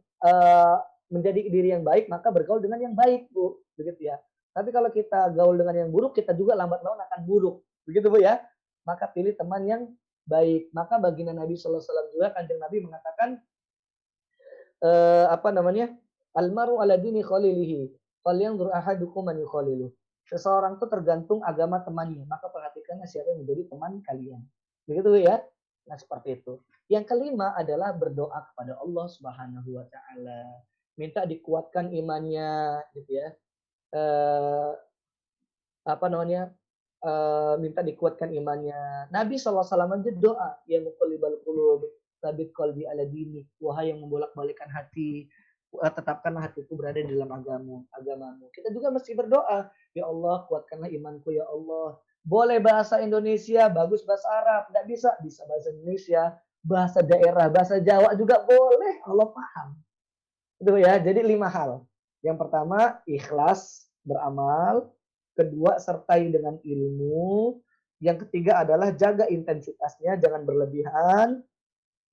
menjadi diri yang baik, maka bergaul dengan yang baik, Bu. Begitu ya. Tapi kalau kita gaul dengan yang buruk, kita juga lambat laun akan buruk. Begitu, Bu ya. Maka pilih teman yang baik. Maka baginda Nabi sallallahu alaihi wasallam juga, Kanjeng Nabi mengatakan almaru ala dini khalilihi falyanzur ahadukum man yukhalilu. Seseorang itu tergantung agama temannya, maka perhatikanlah siapa yang menjadi teman kalian. Begitu ya. Nah, seperti itu. Yang kelima adalah berdoa kepada Allah Subhanahu wa taala. Minta dikuatkan imannya, gitu ya. Minta dikuatkan imannya. Nabi SAW aja doa, ya muqallibal qulub, tsabit qalbi ala dinik, wahai yang membolak-balikkan hati, tetapkanlah hatiku berada di dalam agamamu. Kita juga mesti berdoa, ya Allah, kuatkanlah imanku, ya Allah. Boleh bahasa Indonesia, bagus bahasa Arab, enggak bisa bahasa Indonesia, bahasa daerah, bahasa Jawa juga boleh, Allah paham. Itu ya, jadi 5 hal. Yang pertama, ikhlas beramal. Kedua, sertai dengan ilmu. Yang ketiga adalah jaga intensitasnya, jangan berlebihan.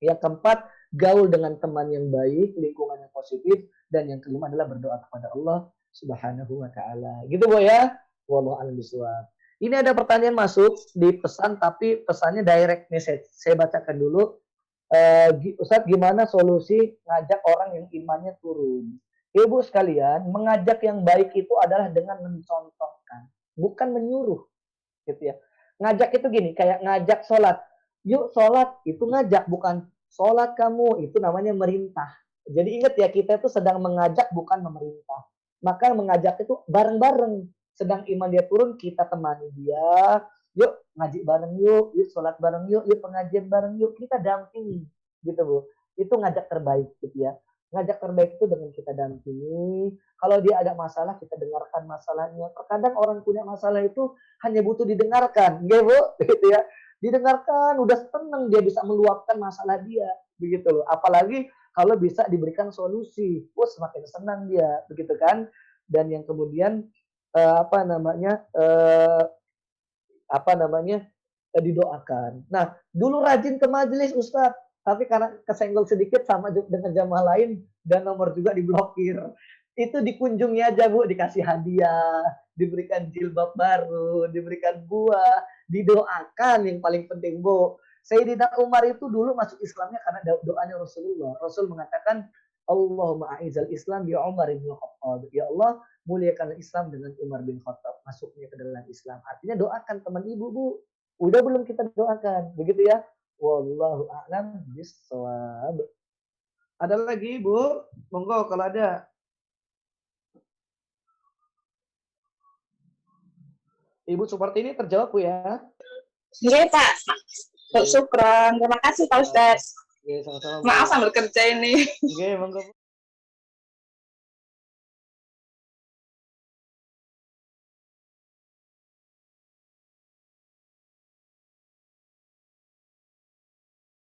Yang keempat, gaul dengan teman yang baik, lingkungan yang positif. Dan yang kelima adalah berdoa kepada Allah Subhanahu wa ta'ala. Gitu, Bu ya? Wallahu a'lam bishawab. Ini ada pertanyaan masuk di pesan, tapi pesannya direct message. Saya bacakan dulu. Ustadz, gimana solusi ngajak orang yang imannya turun? Ibu sekalian, mengajak yang baik itu adalah dengan mencontohkan, bukan menyuruh, gitu ya. Ngajak itu gini, kayak ngajak sholat. Yuk sholat, itu ngajak, bukan sholat kamu, itu namanya merintah. Jadi ingat ya, kita itu sedang mengajak, bukan memerintah. Maka mengajak itu bareng-bareng. Sedang iman dia turun, kita temani dia. Yuk ngaji bareng yuk sholat bareng yuk pengajian bareng yuk. Kita dampingi, gitu Bu. Itu ngajak terbaik, gitu ya. Ngajak terbaik itu dengan kita dampingi. Kalau dia ada masalah, kita dengarkan masalahnya. Terkadang orang punya masalah itu hanya butuh didengarkan, ya Bu, gitu ya. Didengarkan, udah seneng dia bisa meluapkan masalah dia, begitu loh. Apalagi kalau bisa diberikan solusi, semakin senang dia, begitu kan. Dan yang kemudian didoakan. Nah, dulu rajin ke majelis Ustadz, tapi karena kesenggol sedikit sama dengan jamaah lain dan nomor juga diblokir. Itu dikunjungi aja Bu, dikasih hadiah, diberikan jilbab baru, diberikan buah, didoakan yang paling penting Bu. Sayyidina Umar itu dulu masuk Islamnya karena doanya Rasulullah. Rasul mengatakan, Allahumma a'izal Islam bi Umar bin Khattab. Ya Allah, muliakan Islam dengan Umar bin Khattab masuknya ke dalam Islam. Artinya doakan teman ibu, Bu. Udah belum kita doakan, begitu ya? Wallahu a'lam bishawab. Ada lagi, Bu? Monggo kalau ada. Ibu seperti ini terjawab, Bu ya? Iya, Pak. Syukron. Terima kasih, Pak Ustadz. Oke, sama-sama. Bu. Maaf sambil kerja ini. Oke, monggo. Bu.